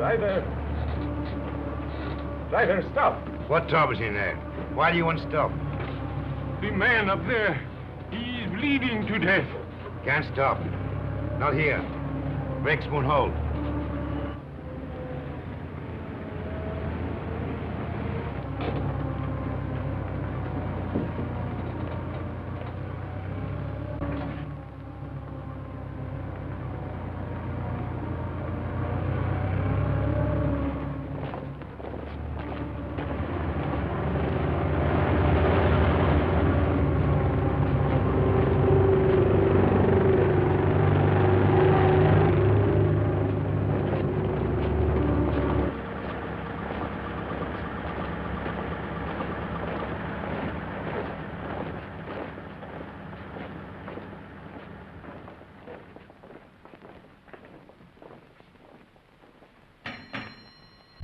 Driver! Driver, stop! What trouble's in there? Why do you want to stop? The man up there, he is bleeding to death. Can't stop. Not here. Brakes won't hold.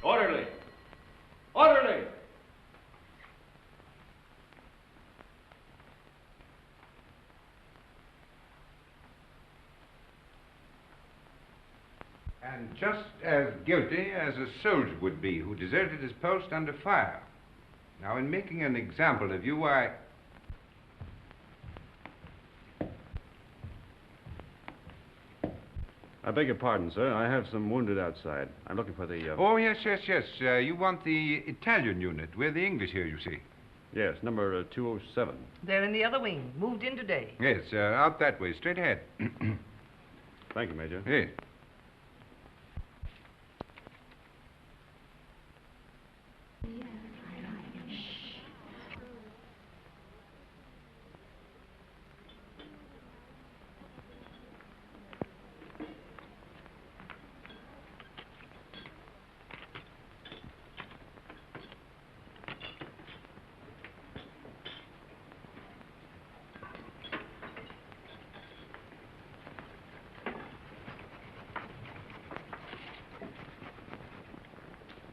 Orderly! Orderly! And just as guilty as a soldier would be who deserted his post under fire. Now, in making an example of you, I beg your pardon, sir. I have some wounded outside. I'm looking for the... Oh, yes. You want the Italian unit. We're the English here, you see. Yes, number 207. They're in the other wing. Moved in today. Yes, out that way, straight ahead. Thank you, Major. Yes.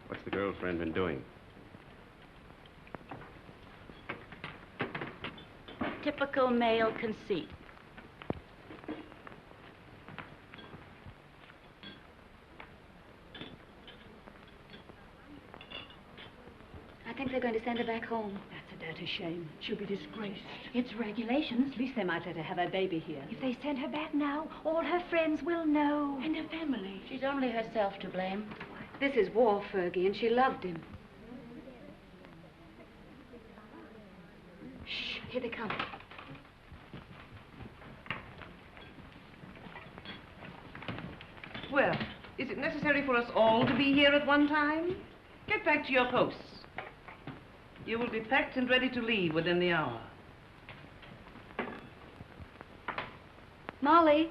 What's the girlfriend been doing? Typical male conceit. I think they're going to send her back home. That's a dirty shame. She'll be disgraced. It's regulations. At least they might let her have her baby here. If they send her back now, all her friends will know. And her family. She's only herself to blame. This is war, Fergie, and she loved him. Shh, here they come. Well, is it necessary for us all to be here at one time? Get back to your posts. You will be packed and ready to leave within the hour. Molly.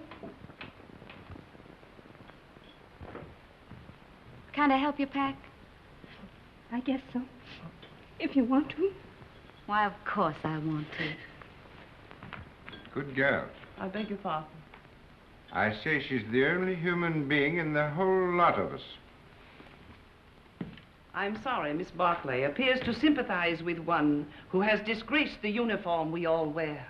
Can I help you pack? I guess so. If you want to. Why, of course I want to. Good girl. I beg your pardon. I say she's the only human being in the whole lot of us. I'm sorry, Miss Barclay appears to sympathize with one who has disgraced the uniform we all wear.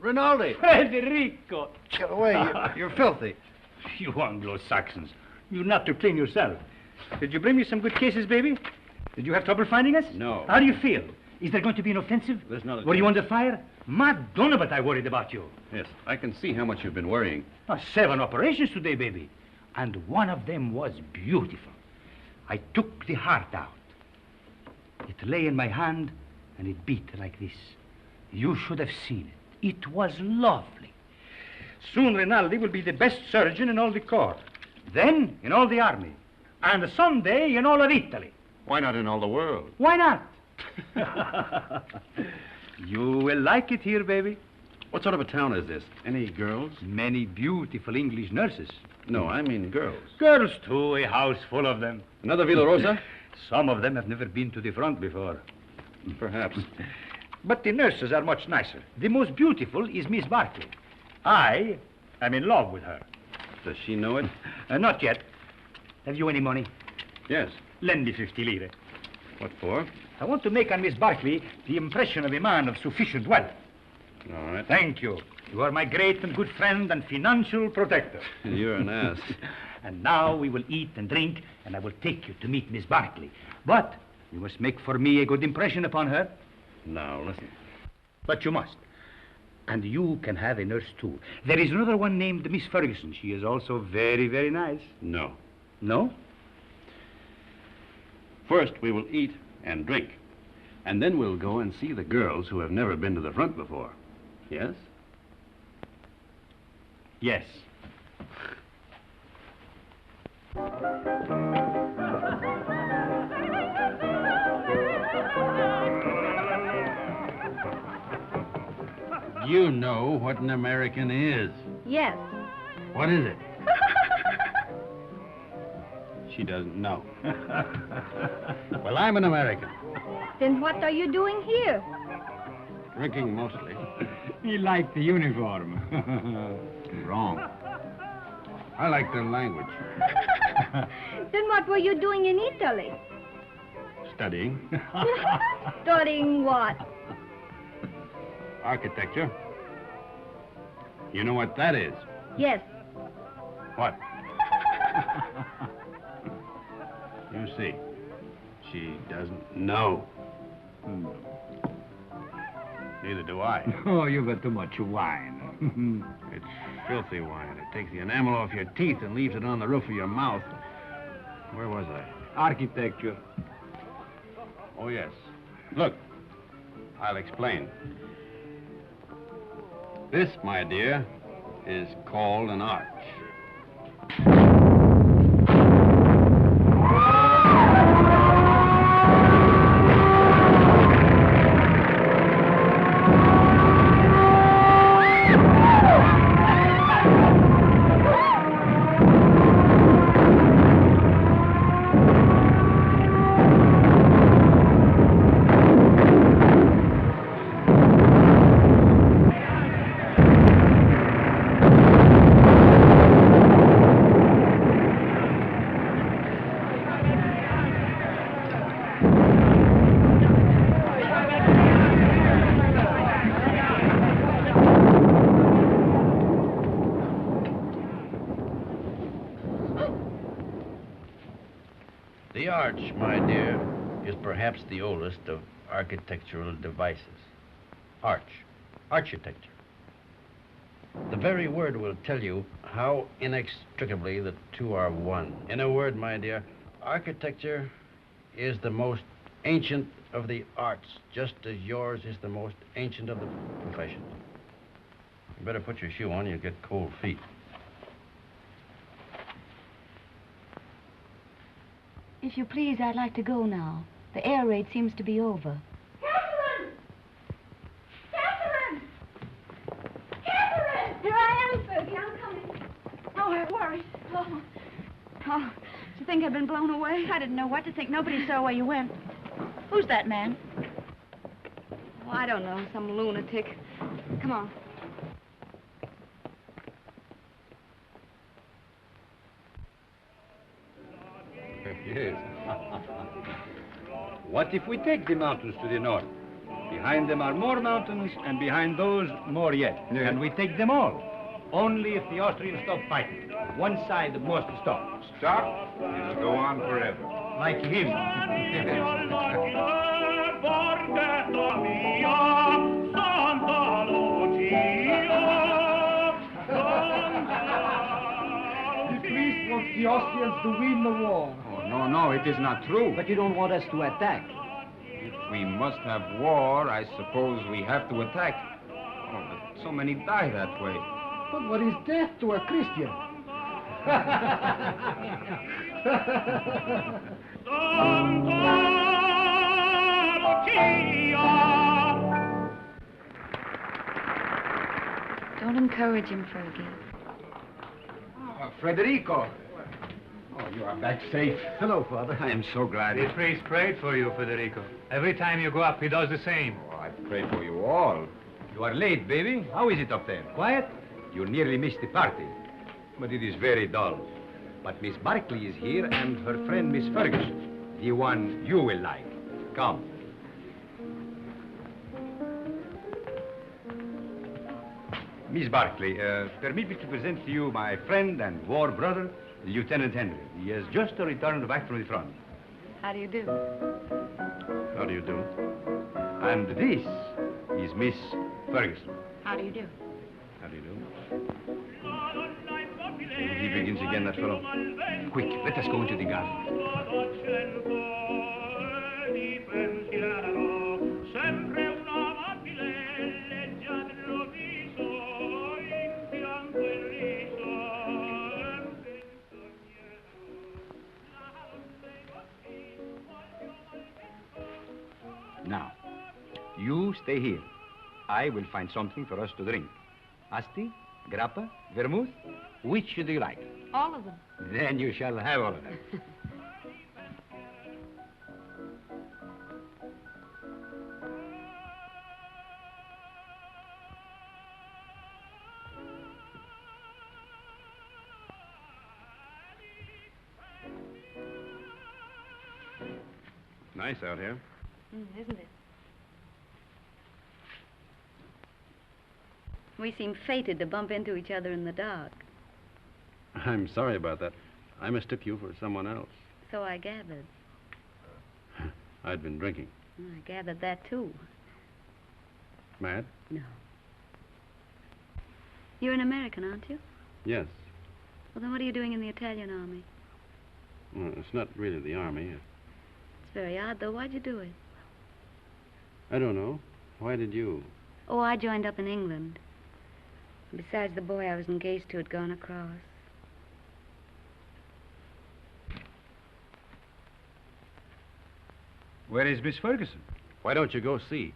Rinaldi! Federico! Get away. You're filthy. You Anglo-Saxons. You not to clean yourself. Did you bring me some good cases, baby? Did you have trouble finding us? No. How do you feel? Is there going to be an offensive? There's not a Were you chance. under fire? Madonna, but I worried about you. Yes, I can see how much you've been worrying. 7 operations today, baby. And one of them was beautiful. I took the heart out. It lay in my hand, and it beat like this. You should have seen it. It was lovely. Soon Rinaldi will be the best surgeon in all the corps. Then in all the army. And someday in all of Italy. Why not in all the world? Why not? You will like it here, baby. What sort of a town is this? Any girls? Many beautiful English nurses. No, I mean girls. Girls, too, a house full of them. Another Villa Rosa? Some of them have never been to the front before. Perhaps. But the nurses are much nicer. The most beautiful is Miss Barclay. I I'm in love with her. Does she know it? Not yet. Have you any money? Yes. Lend me 50 lire. What for? I want to make on Miss Barkley the impression of a man of sufficient wealth. All right. Thank you. You are my great and good friend and financial protector. You're an ass. And now we will eat and drink, and I will take you to meet Miss Barkley. But you must make for me a good impression upon her. Now, listen. But you must. And you can have a nurse, too. There is another one named Miss Ferguson. She is also very, very nice. No. No? First, we will eat and drink. And then we'll go and see the girls who have never been to the front before. Yes? Yes. You know what an American is. Yes. What is it? She doesn't know. Well, I'm an American. Then what are you doing here? Drinking mostly. He liked the uniform. Wrong. I like their language. Then what were you doing in Italy? Studying. Studying what? Architecture. You know what that is? Yes. What? You see, she doesn't know. Neither do I. Oh, you've got too much wine. It's filthy wine. It takes the enamel off your teeth and leaves it on the roof of your mouth. Where was I? Architecture. Oh, yes. Look, I'll explain. This, my dear, is called an arch. The arch, my dear, is perhaps the oldest of architectural devices. Arch. Architecture. The very word will tell you how inextricably the two are one. In a word, my dear, architecture is the most ancient of the arts, just as yours is the most ancient of the professions. You better put your shoe on, you'll get cold feet. If you please, I'd like to go now. The air raid seems to be over. Catherine! Catherine! Catherine! Here I am, Fergie. I'm coming. Oh, I'm worried. Oh. Oh, do you think I've been blown away? I didn't know what to think. Nobody saw where you went. Who's that man? Oh, I don't know. Some lunatic. Come on. Yes. What if we take the mountains to the north? Behind them are more mountains, and behind those, more yet. Yeah. And we take them all. Only if the Austrians stop fighting. One side must stop. Stop? It'll go on forever. Like him. The priest wants the Austrians to win the war. Oh, no, it is not true. But you don't want us to attack. If we must have war, I suppose we have to attack. Oh, but so many die that way. But what is death to a Christian? Don't encourage him, Fergie. Federico. Oh, you are back safe. Hello, Father. I am so glad. The priest prayed for you, Federico. Every time you go up, he does the same. Oh, I pray for you all. You are late, baby. How is it up there? Quiet? You nearly missed the party. But it is very dull. But Miss Barkley is here and her friend Miss Ferguson. The one you will like. Come. Miss Barkley, permit me to present to you my friend and war brother, Lieutenant Henry. He has just returned back from the front. How do you do? How do you do? And this is Miss Ferguson. How do you do? How do you do? He begins again, that fellow. Quick, let us go into the garden. Now, you stay here. I will find something for us to drink. Asti, grappa, vermouth, which do you like? All of them. Then you shall have all of them. Nice out here. Isn't it? We seem fated to bump into each other in the dark. I'm sorry about that. I mistook you for someone else. So I gathered. I'd been drinking. I gathered that, too. Mad? No. You're an American, aren't you? Yes. Well, then what are you doing in the Italian army? Well, it's not really the army. It's very odd, though. Why'd you do it? I don't know. Why did you? Oh, I joined up in England. Besides, the boy I was engaged to had gone across. Where is Miss Ferguson? Why don't you go see?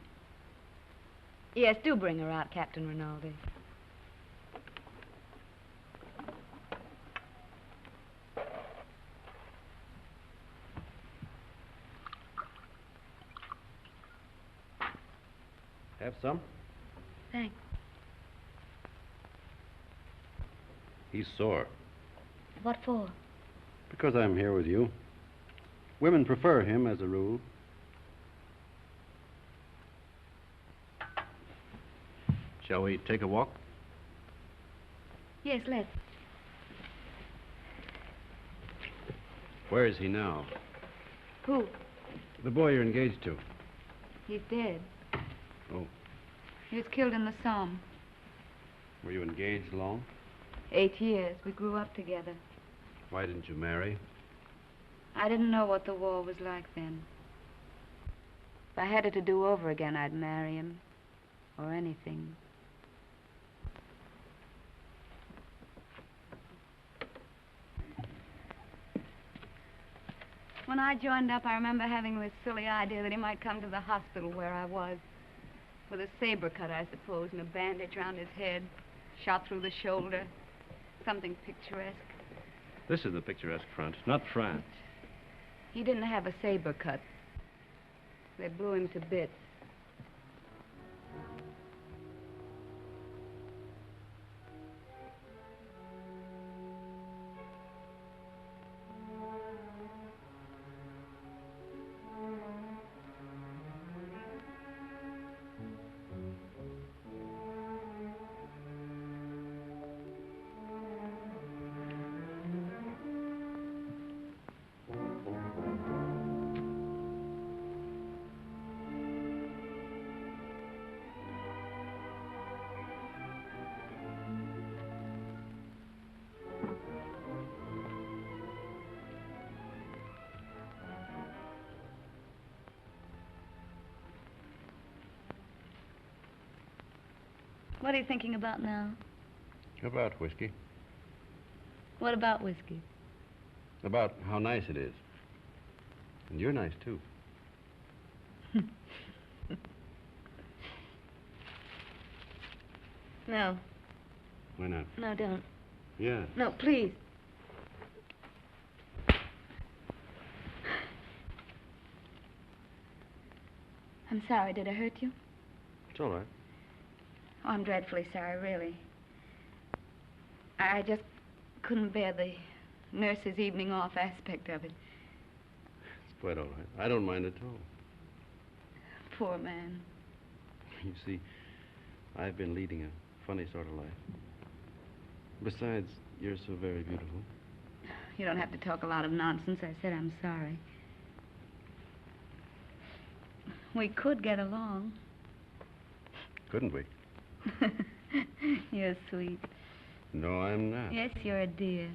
Yes, do bring her out, Captain Rinaldi. Have some? Thanks. He's sore. What for? Because I'm here with you. Women prefer him as a rule. Shall we take a walk? Yes, let's. Where is he now? Who? The boy you're engaged to. He's dead. Oh. He was killed in the Somme. Were you engaged long? 8 years. We grew up together. Why didn't you marry? I didn't know what the war was like then. If I had it to do over again, I'd marry him. Or anything. When I joined up, I remember having this silly idea that he might come to the hospital where I was. With a saber cut, I suppose, and a bandage around his head. Shot through the shoulder. Something picturesque. This is the picturesque front, not France. He didn't have a saber cut. They blew him to bits. What are you thinking about now? About whiskey. What about whiskey? About how nice it is. And you're nice, too. No. Why not? No, don't. Yeah. No, please. I'm sorry. Did I hurt you? It's all right. Oh, I'm dreadfully sorry, really. I just couldn't bear the nurse's evening off aspect of it. It's quite all right. I don't mind at all. Poor man. You see, I've been leading a funny sort of life. Besides, you're so very beautiful. You don't have to talk a lot of nonsense. I said I'm sorry. We could get along. Couldn't we? You're sweet. No, I'm not. Yes, you're a dear.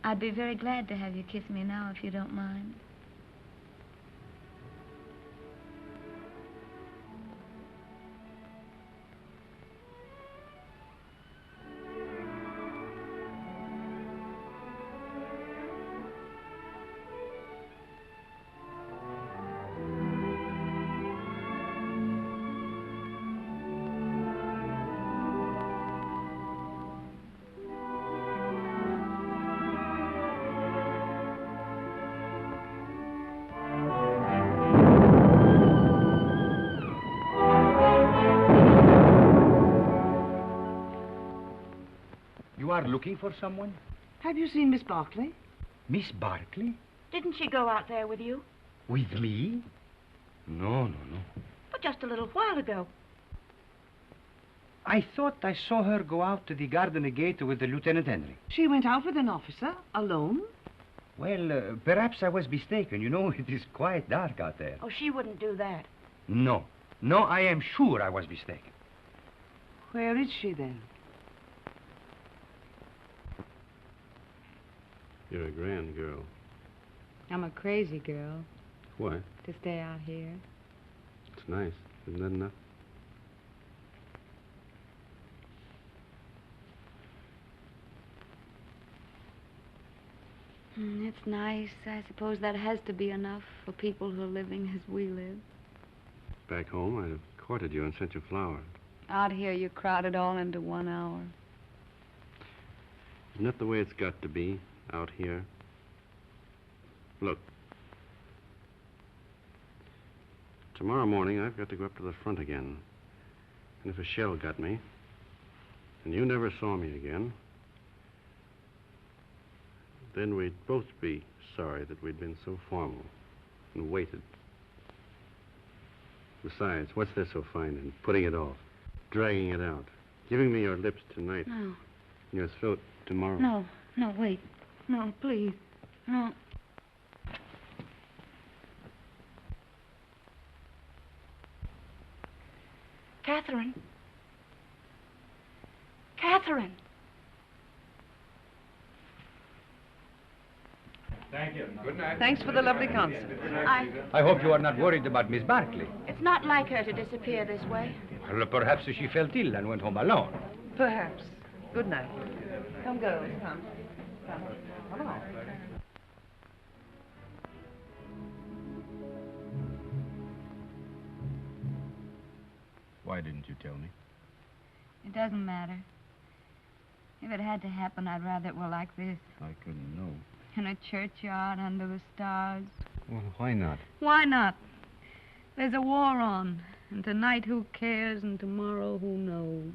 I'd be very glad to have you kiss me now, if you don't mind. You are looking for someone? Have you seen Miss Barclay? Miss Barclay? Didn't she go out there with you? With me? No. But just a little while ago. I thought I saw her go out to the garden gate with the Lieutenant Henry. She went out with an officer, alone? Well, perhaps I was mistaken. You know, it is quite dark out there. Oh, she wouldn't do that. No, I am sure I was mistaken. Where is she, then? You're a grand girl. I'm a crazy girl Why? to stay out here. It's nice. Isn't that enough? It's nice. I suppose that has to be enough for people who are living as we live. Back home, I'd have courted you and sent you flowers. Out here, you crowd it all into 1 hour. Isn't that the way it's got to be out here? Look. Tomorrow morning, I've got to go up to the front again. And if a shell got me, and you never saw me again, then we'd both be sorry that we'd been so formal and waited. Besides, what's there so fine in putting it off, dragging it out, giving me your lips tonight, No. and your throat tomorrow? No, wait. No, please. No. Catherine. Catherine. Thank you. Good night. Thanks for the lovely concert. I hope you are not worried about Miss Barclay. It's not like her to disappear this way. Well, perhaps she felt ill and went home alone. Perhaps. Good night. Come, girls. Come. Come along. Why didn't you tell me? It doesn't matter. If it had to happen, I'd rather it were like this. I couldn't know. In a churchyard under the stars. Well, why not? Why not? There's a war on. And tonight, who cares? And tomorrow, who knows?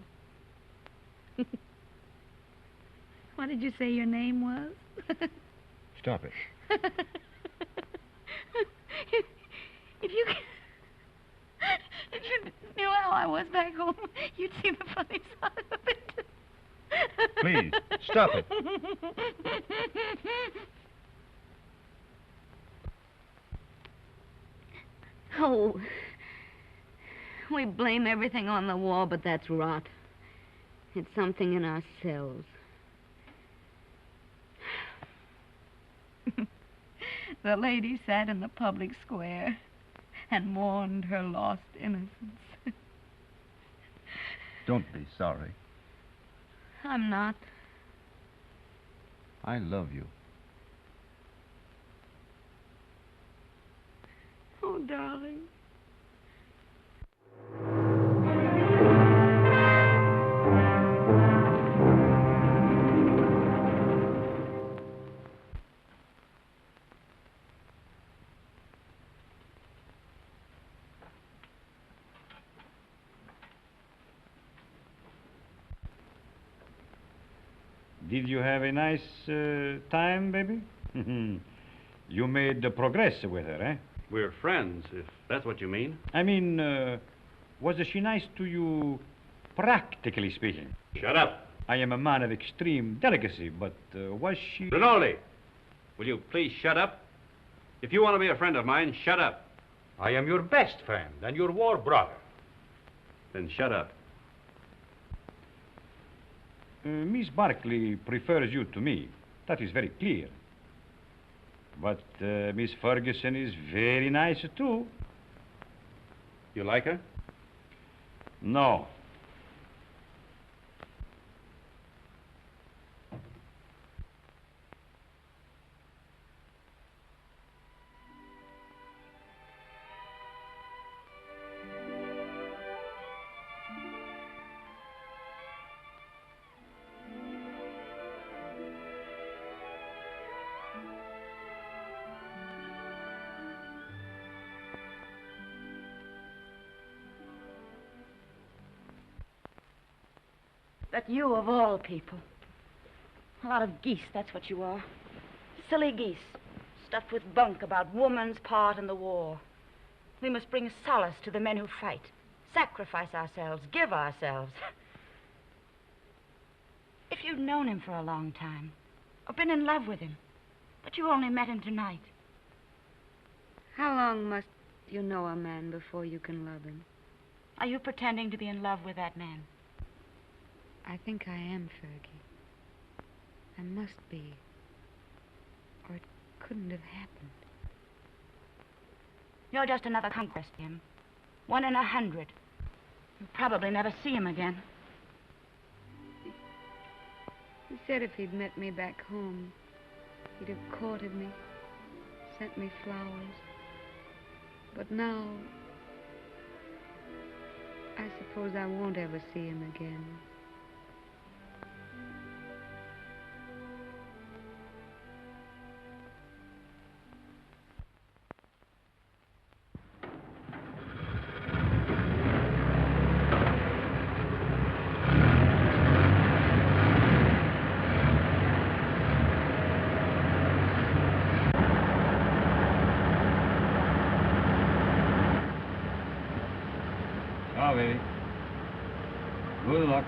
What did you say your name was? Stop it. If you knew how I was back home, you'd see the funny side of it. Please, stop it. Oh, we blame everything on the war, but that's rot. It's something in ourselves. The lady sat in the public square and mourned her lost innocence. Don't be sorry. I'm not. I love you. Oh, darling. Did you have a nice time, baby? You made progress with her, eh? We're friends, if that's what you mean. I mean, was she nice to you, practically speaking? Shut up. I am a man of extreme delicacy, but was she... Rinaldi, will you please shut up? If you want to be a friend of mine, shut up. I am your best friend and your war brother. Then shut up. Miss Barkley prefers you to me. That is very clear. But Miss Ferguson is very nice, too. You like her? No. But you, of all people. A lot of geese, that's what you are. Silly geese, stuffed with bunk about woman's part in the war. We must bring solace to the men who fight, sacrifice ourselves, give ourselves. If you'd known him for a long time, or been in love with him, but you only met him tonight. How long must you know a man before you can love him? Are you pretending to be in love with that man? I think I am, Fergie. I must be. Or it couldn't have happened. You're just another conquest to him. 1 in 100. You'll probably never see him again. He said if he'd met me back home, he'd have courted me, sent me flowers. But now, I suppose I won't ever see him again. Ciao, baby. Good luck.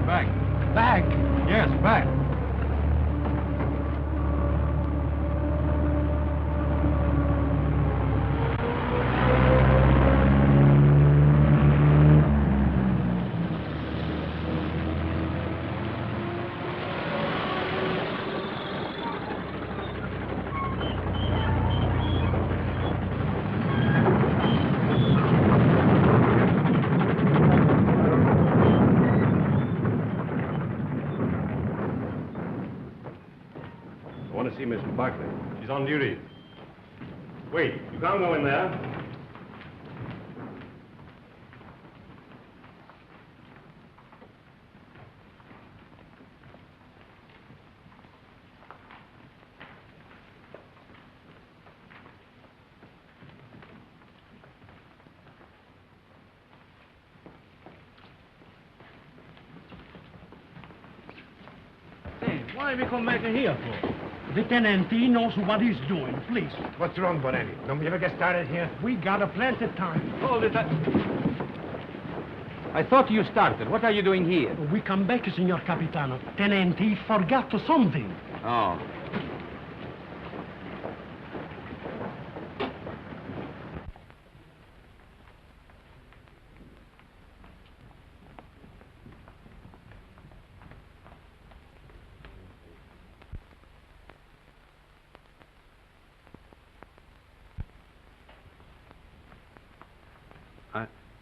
Back. Back? Yes, back. I want to see Miss Barkley. She's on duty. Wait, you can't go in there. Why we come back here for? The tenant, he knows what he's doing, please. What's wrong, Bonetti? Don't we ever get started here? We got a plenty of time. Hold it. I thought you started. What are you doing here? We come back, Signor Capitano. Tenant, he forgot something. Oh.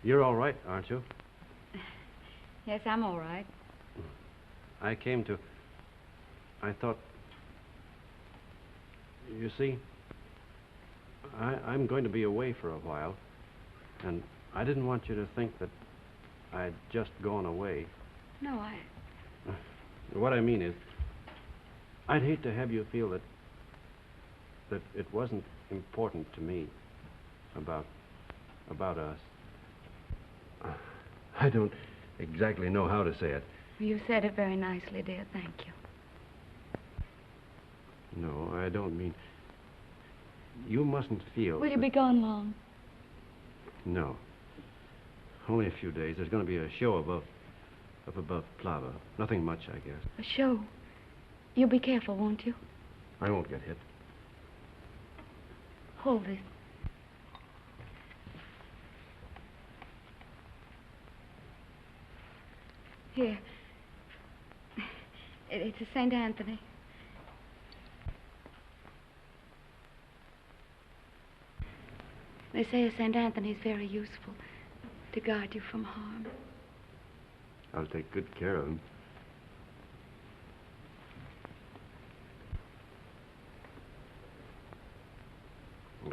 You're all right, aren't you? Yes, I'm all right. I came to... I thought... You see, I'm going to be away for a while, and I didn't want you to think that I'd just gone away. No, What I mean is, I'd hate to have you feel that it wasn't important to me about us. I don't exactly know how to say it. You said it very nicely, dear. Thank you. No, I don't mean... You mustn't feel... Will you be gone long? No. Only a few days. There's going to be a show above Plava. Nothing much, I guess. A show? You'll be careful, won't you? I won't get hit. Hold this. Here. It's a St. Anthony. They say a St. Anthony's very useful to guard you from harm. I'll take good care of him.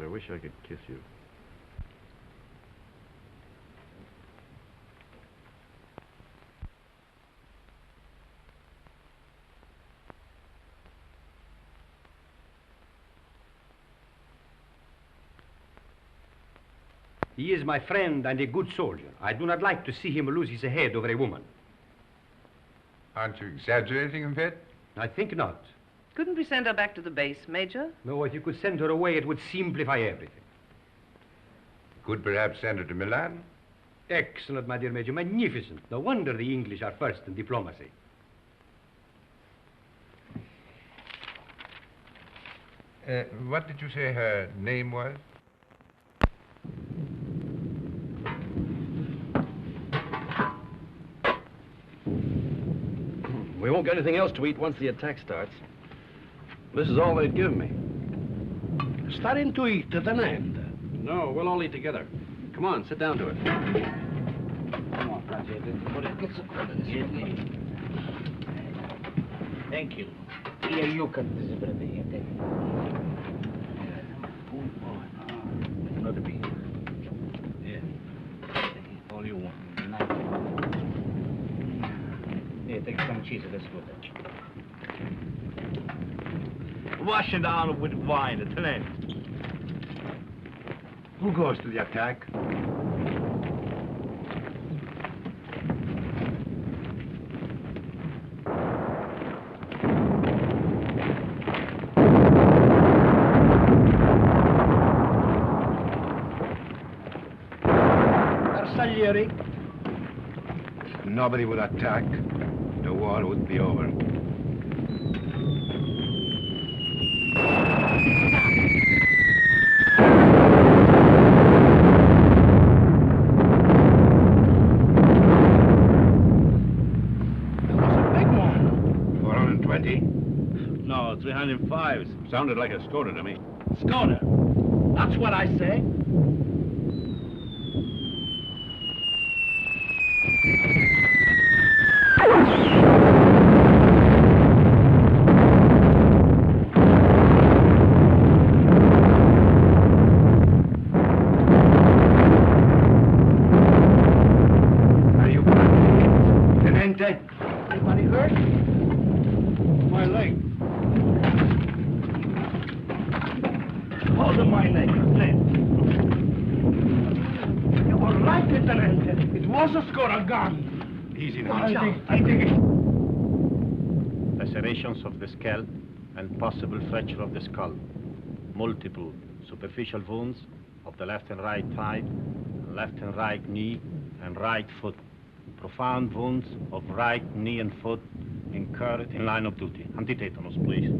I wish I could kiss you. He is my friend and a good soldier. I do not like to see him lose his head over a woman. Aren't you exaggerating a bit? I think not. Couldn't we send her back to the base, Major? No, if you could send her away, it would simplify everything. Could perhaps send her to Milan? Excellent, my dear Major. Magnificent. No wonder the English are first in diplomacy. What did you say her name was? We won't get anything else to eat once the attack starts. This is all they'd give me. Starting to eat at an end. No, we'll all eat together. Come on, sit down to it. Come on, thank you. Here, you cut this bread here. Take it. Another piece. Yeah. All you want. Here, take some cheese. Let's go there. Wash it down with wine at an end. Who goes to the attack? Arsaglieri. Nobody would attack. The war would be over. No, 305. Sounded like a Skoda to me. Skoda. That's what I say. Are you Tenente? Anybody hurt? My leg. Hold my leg, Lieutenant. You were right, Lieutenant. It was a Skoda gun. Easy now. I think it... Lacerations of the scalp and possible fracture of the skull. Multiple superficial wounds of the left and right thigh, left and right knee, and right foot. Profound wounds of right knee and foot incurred in line of duty. Antitetanus, please.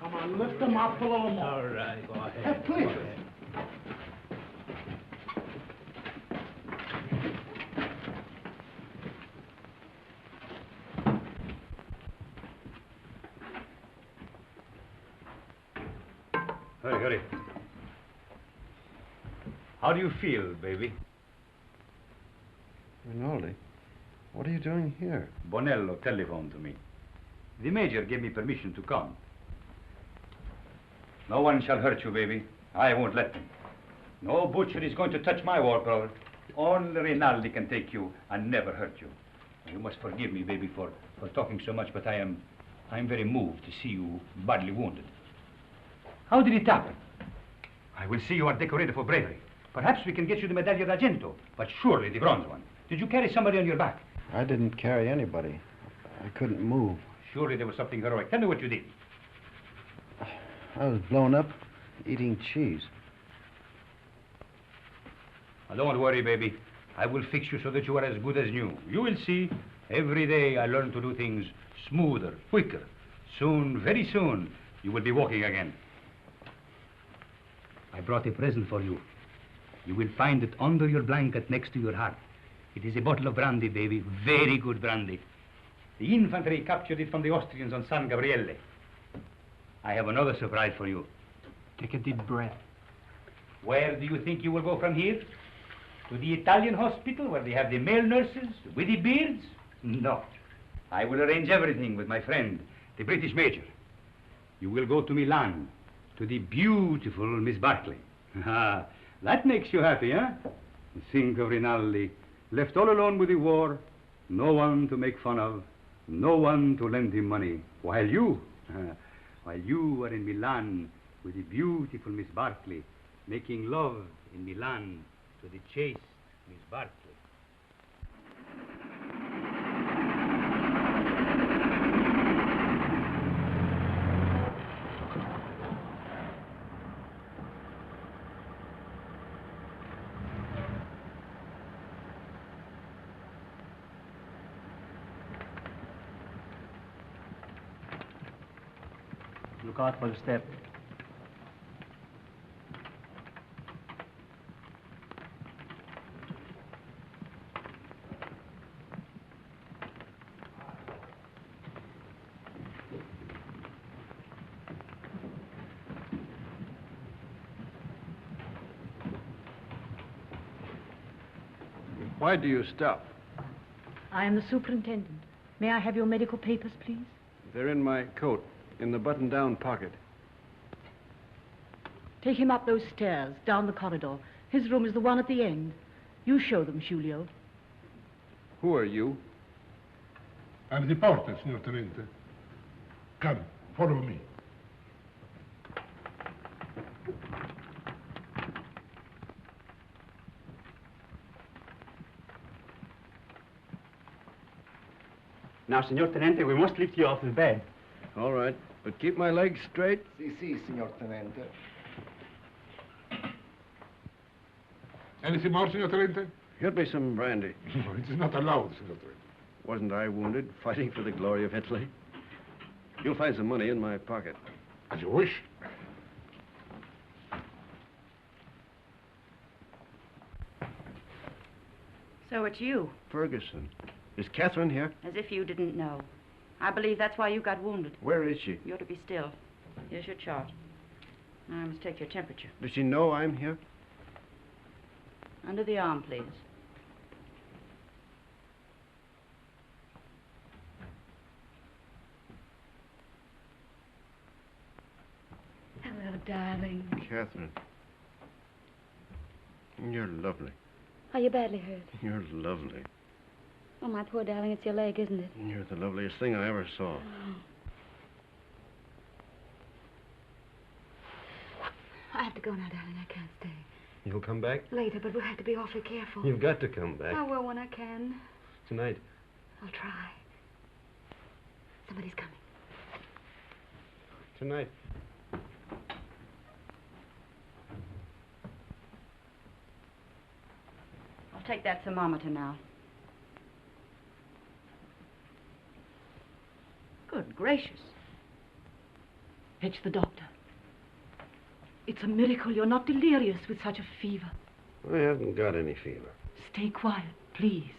Come on, lift them up a little more. All right, go ahead. Please. Hurry, hurry. How do you feel, baby? Rinaldi, what are you doing here? Bonello telephoned to me. The major gave me permission to come. No one shall hurt you, baby. I won't let them. No butcher is going to touch my war brother. Only Rinaldi can take you and never hurt you. You must forgive me, baby, for talking so much, but I'm very moved to see you badly wounded. How did it happen? I will see you are decorated for bravery. Perhaps we can get you the Medaglia d'Argento, but surely the bronze one. Did you carry somebody on your back? I didn't carry anybody. I couldn't move. Surely there was something heroic. Tell me what you did. I was blown up eating cheese. Now, don't worry, baby. I will fix you so that you are as good as new. You will see. Every day I learn to do things smoother, quicker. Soon, very soon, you will be walking again. I brought a present for you. You will find it under your blanket next to your heart. It is a bottle of brandy, baby. Very good brandy. The infantry captured it from the Austrians on San Gabriele. I have another surprise for you. Take a deep breath. Where do you think you will go from here? To the Italian hospital where they have the male nurses with the beards? No. I will arrange everything with my friend, the British major. You will go to Milan, to the beautiful Miss Barclay. Ah, that makes you happy, huh? Think of Rinaldi, left all alone with the war, no one to make fun of, no one to lend him money, while you are in Milan with the beautiful Miss Barclay, making love in Milan to the chaste Miss Barclay. Look out for the step. Why do you stop? I am the superintendent. May I have your medical papers, please? They're in my coat, in the button-down pocket. Take him up those stairs, down the corridor. His room is the one at the end. You show them, Giulio. Who are you? I'm the porter, signor Tenente. Come, follow me. Now, Signor Tenente, we must lift you off the bed. All right, but keep my legs straight. Si, signor Tenente. Anything more, signor Tenente? Get me some brandy. No, it is not allowed, signor Tenente. Wasn't I wounded, fighting for the glory of Italy? You'll find some money in my pocket. As you wish. So it's you. Ferguson. Is Catherine here? As if you didn't know. I believe that's why you got wounded. Where is she? You ought to be still. Here's your chart. I must take your temperature. Does she know I'm here? Under the arm, please. Hello, darling. Catherine. You're lovely. Are you badly hurt? You're lovely. Oh, my poor darling, it's your leg, isn't it? You're the loveliest thing I ever saw. I have to go now, darling. I can't stay. You'll come back? Later, but we'll have to be awfully careful. You've got to come back. I will when I can. Tonight. I'll try. Somebody's coming. Tonight. I'll take that thermometer now. Good gracious. Fetch the doctor. It's a miracle you're not delirious with such a fever. I haven't got any fever. Stay quiet, please.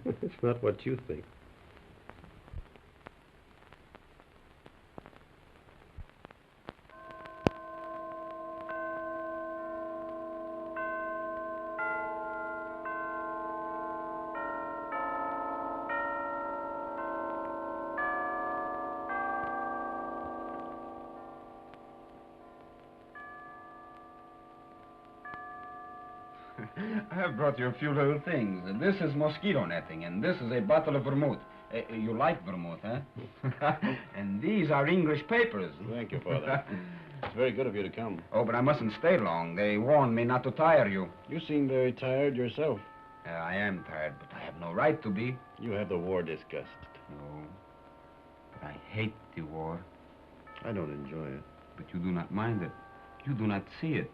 It's not what you think. I have brought you a few little things. This is mosquito netting, and this is a bottle of vermouth. You like vermouth, huh? And these are English papers. Thank you, Father. It's very good of you to come. Oh, but I mustn't stay long. They warned me not to tire you. You seem very tired yourself. I am tired, but I have no right to be. You have the war disgust. No, but I hate the war. I don't enjoy it. But you do not mind it. You do not see it.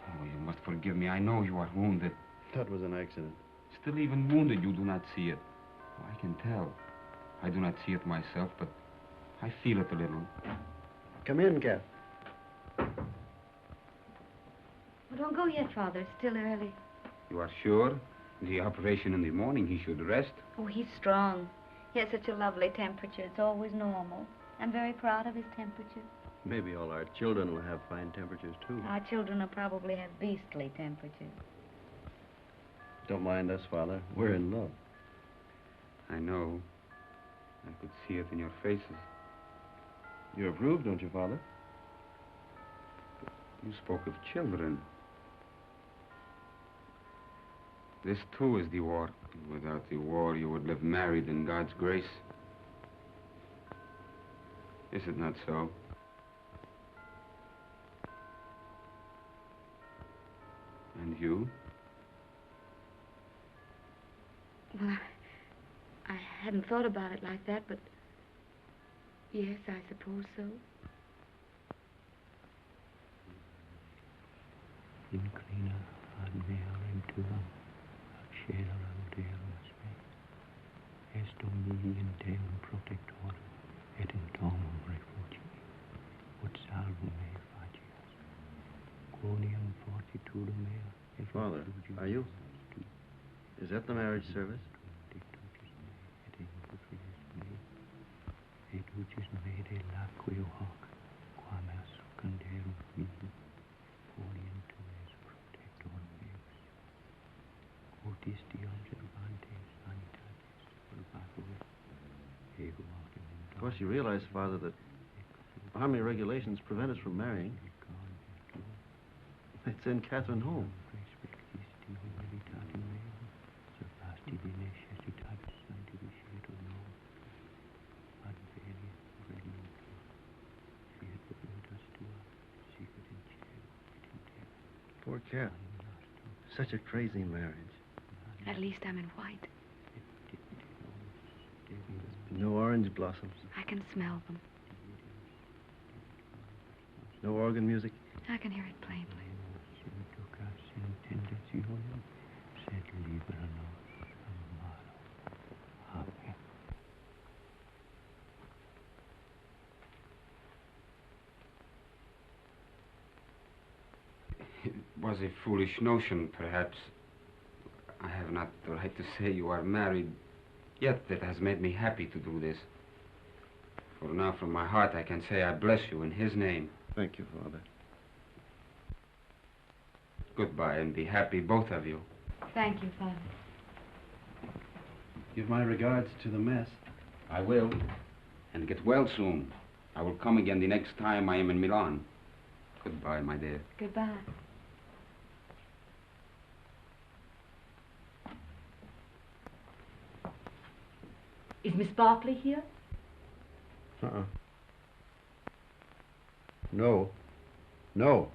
Oh, you must forgive me. I know you are wounded. That was an accident. Still, even wounded, you do not see it. Oh, I can tell. I do not see it myself, but I feel it a little. Come in, Cap. Well, don't go yet, Father. It's still early. You are sure? The operation in the morning, he should rest. Oh, he's strong. He has such a lovely temperature. It's always normal. I'm very proud of his temperature. Maybe all our children will have fine temperatures, too. Our children will probably have beastly temperatures. Don't mind us, Father. We're in love. I know. I could see it in your faces. You approve, don't you, Father? You spoke of children. This, too, is the war. Without the war, you would live married in God's grace. Is it not so? And you? Well, I hadn't thought about it like that, but yes, I suppose so. Inclina ad mea renturam, accederam Deum me, est Domini in Deum protectorum, et in domum refugii, ut salvum me facias, quoniam fortitudum mea, et Father, are you? Is that the marriage service? Et ucis me de laqueo hoc, quam est succanderum mihi, quoniam tu es protectorum meus. Otis di observantes sanitatis purgatur, ego autem in Of course, you realize, Father, that army regulations prevent us from marrying. They'd send Catherine home. Poor Cat. Such a crazy marriage. At least I'm in white. No orange blossoms. I can smell them. No organ music. I can hear it plainly. It was a foolish notion, perhaps. I have not the right to say you are married, yet it has made me happy to do this. For now, from my heart, I can say I bless you in his name. Thank you, Father. Goodbye, and be happy, both of you. Thank you, Father. Give my regards to the mess. I will. And get well soon. I will come again the next time I am in Milan. Goodbye, my dear. Goodbye. Is Miss Barclay here? No. No.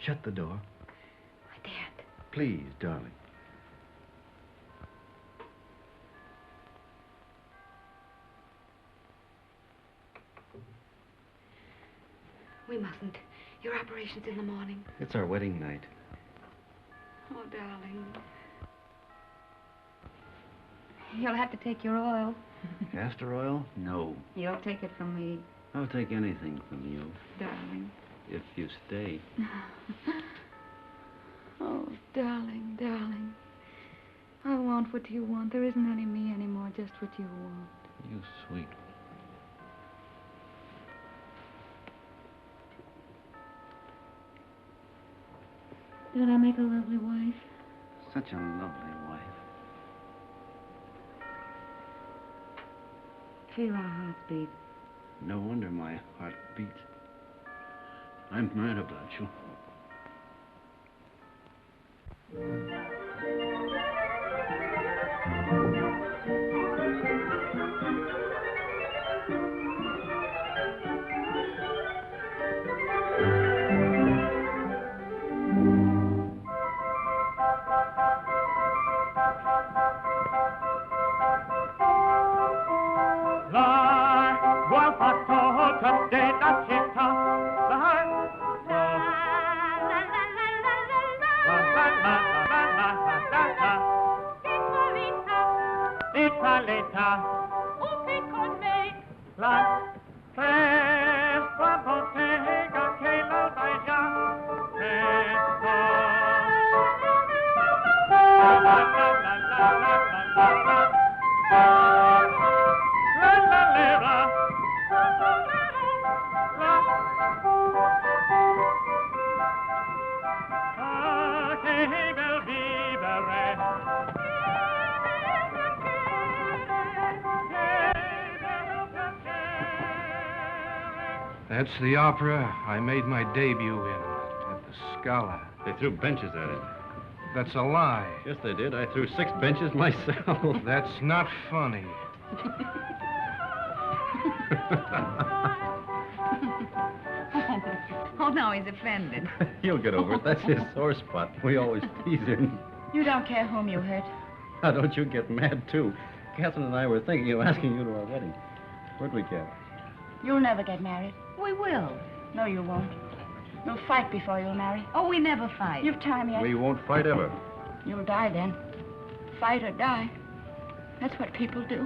Shut the door. I daren't. Please, darling. We mustn't. Your operation's in the morning. It's our wedding night. Oh, darling. You'll have to take your oil. Castor oil? No. You'll take it from me, I'll take anything from you. darling. If you stay. Oh, darling, darling. I want what you want. There isn't any me anymore, just what you want. You sweet. Did I make a lovely wife? Such a lovely wife. Feel our hearts beat. No wonder my heart beats. I'm mad about you. That's the opera I made my debut in at the Scala. They threw benches at it. That's a lie. Yes, they did. I threw 6 benches myself. That's not funny. Oh, no, he's offended. He'll get over it. That's his sore spot. We always tease him. You don't care whom you hurt. Now, don't you get mad, too. Catherine and I were thinking of asking you to our wedding. Where'd we get? You'll never get married. We will. No, you won't. You'll fight before you'll marry. Oh, we never fight. You've time yet. We won't fight ever. You'll die then. Fight or die. That's what people do.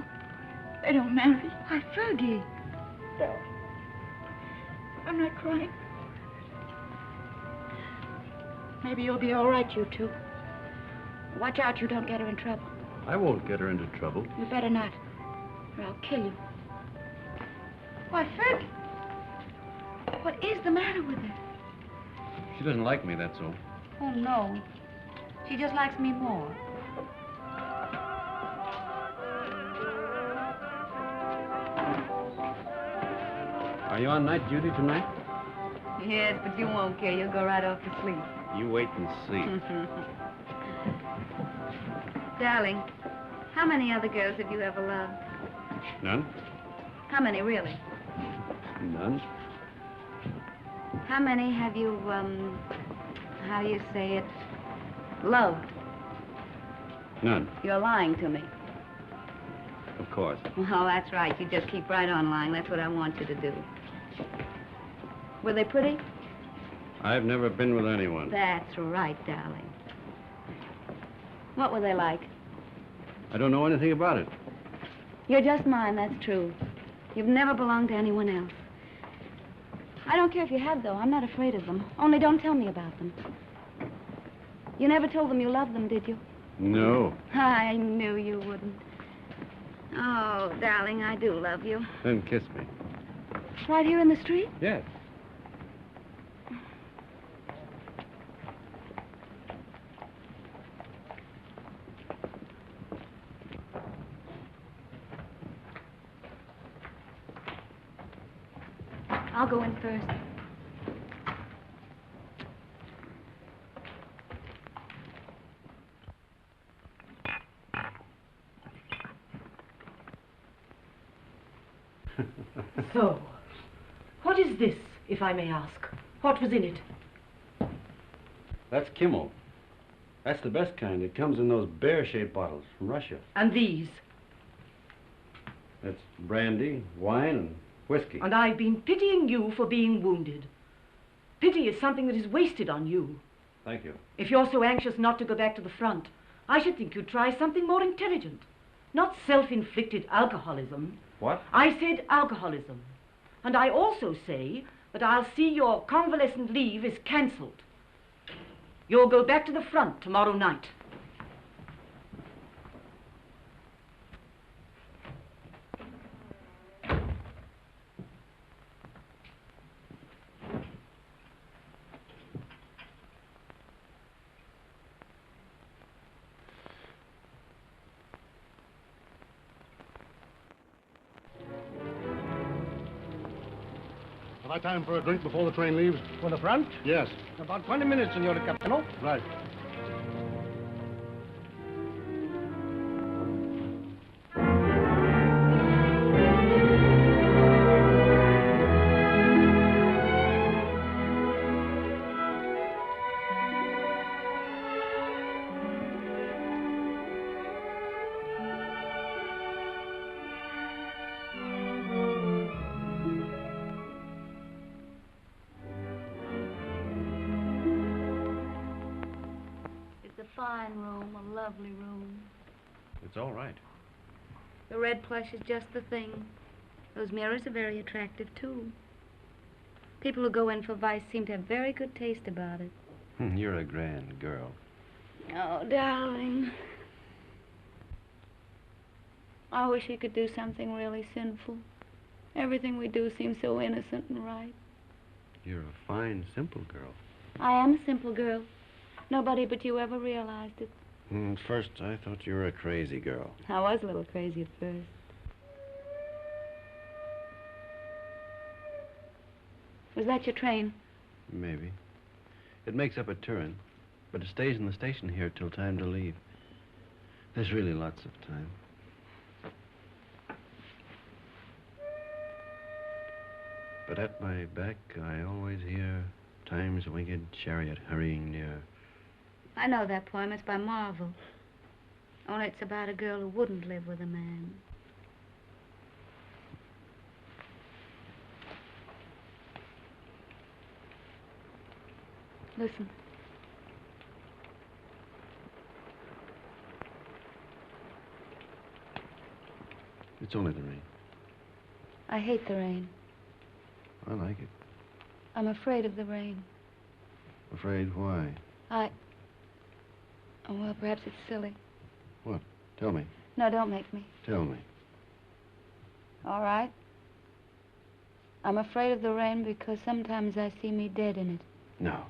They don't marry. Why, Fergie. No. I'm not crying. Maybe you'll be all right, you two. Watch out you don't get her in trouble. I won't get her into trouble. You better not, or I'll kill you. Why, Fergie. What is the matter with her? She doesn't like me, that's all. Oh, no. She just likes me more. Are you on night duty tonight? Yes, but you won't care. You'll go right off to sleep. You wait and see. Darling, how many other girls have you ever loved? None? How many, really? None. How many have you, how do you say it, loved? None, You're lying to me. of course. Well, that's right. You just keep right on lying. That's what I want you to do. Were they pretty? I've never been with anyone. That's right, darling. What were they like? I don't know anything about it. You're just mine, that's true. You've never belonged to anyone else. I don't care if you have, though. I'm not afraid of them. Only don't tell me about them. You never told them you loved them, did you? No. I knew you wouldn't. Oh, darling, I do love you. Then kiss me. Right here in the street? Yes. I'll go in first. So, what is this, if I may ask? What was in it? That's Kimmel. That's the best kind. It comes in those bear-shaped bottles from Russia. And these? That's brandy, wine, and whiskey. And I've been pitying you for being wounded. Pity is something that is wasted on you. Thank you. If you're so anxious not to go back to the front, I should think you'd try something more intelligent. Not self-inflicted alcoholism. What? I said alcoholism. And I also say that I'll see your convalescent leave is cancelled. You'll go back to the front tomorrow night. Have I time for a drink before the train leaves? For the front? Yes. About 20 minutes, Senor Capitano. Right. It's a fine room, a lovely room. It's all right. The red plush is just the thing. Those mirrors are very attractive, too. People who go in for vice seem to have very good taste about it. You're a grand girl. Oh, darling. I wish we could do something really sinful. Everything we do seems so innocent and right. You're a fine, simple girl. I am a simple girl. Nobody but you ever realized it. At first, I thought you were a crazy girl. I was a little crazy at first. Was that your train? Maybe. It makes up at Turin, but it stays in the station here till time to leave. There's really lots of time. But at my back, I always hear time's winged chariot hurrying near. I know that poem. It's by Marvel. Only it's about a girl who wouldn't live with a man. Listen. It's only the rain. I hate the rain. I like it. I'm afraid of the rain. Afraid why? Oh, well, perhaps it's silly. What? Tell me. No, don't make me. Tell me. All right. I'm afraid of the rain because sometimes I see me dead in it. No.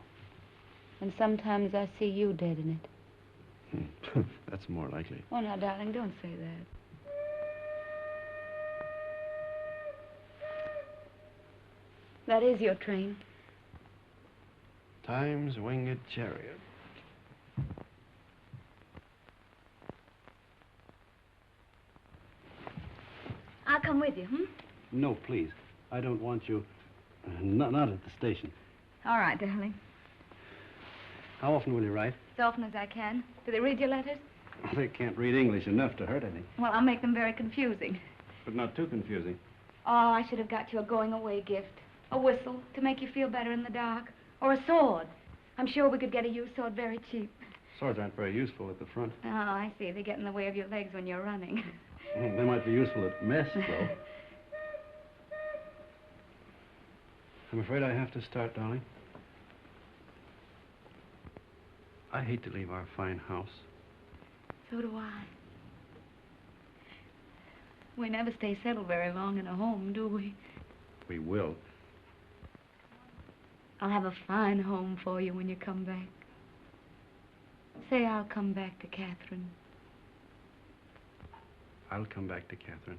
And sometimes I see you dead in it. That's more likely. Oh, now, darling, don't say that. That is your train. Time's winged chariot. I'll come with you, No, please. I don't want you. Not at the station. All right, darling. How often will you write? As often as I can. Do they read your letters? They can't read English enough to hurt any. Well, I'll make them very confusing. But not too confusing. Oh, I should have got you a going-away gift. A whistle to make you feel better in the dark. Or a sword. I'm sure we could get a used sword very cheap. Swords aren't very useful at the front. Oh, I see. They get in the way of your legs when you're running. They might be useful at mess, though. I'm afraid I have to start, darling. I hate to leave our fine house. So do I. We never stay settled very long in a home, do we? We will. I'll have a fine home for you when you come back. Say I'll come back to Catherine. I'll come back to Catherine.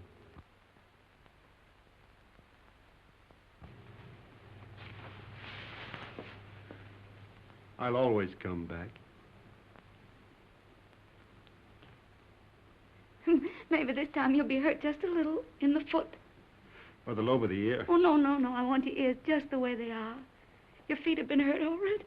I'll always come back. Maybe this time you'll be hurt just a little in the foot. Or the lobe of the ear. Oh, no, no, no. I want your ears just the way they are. Your feet have been hurt already.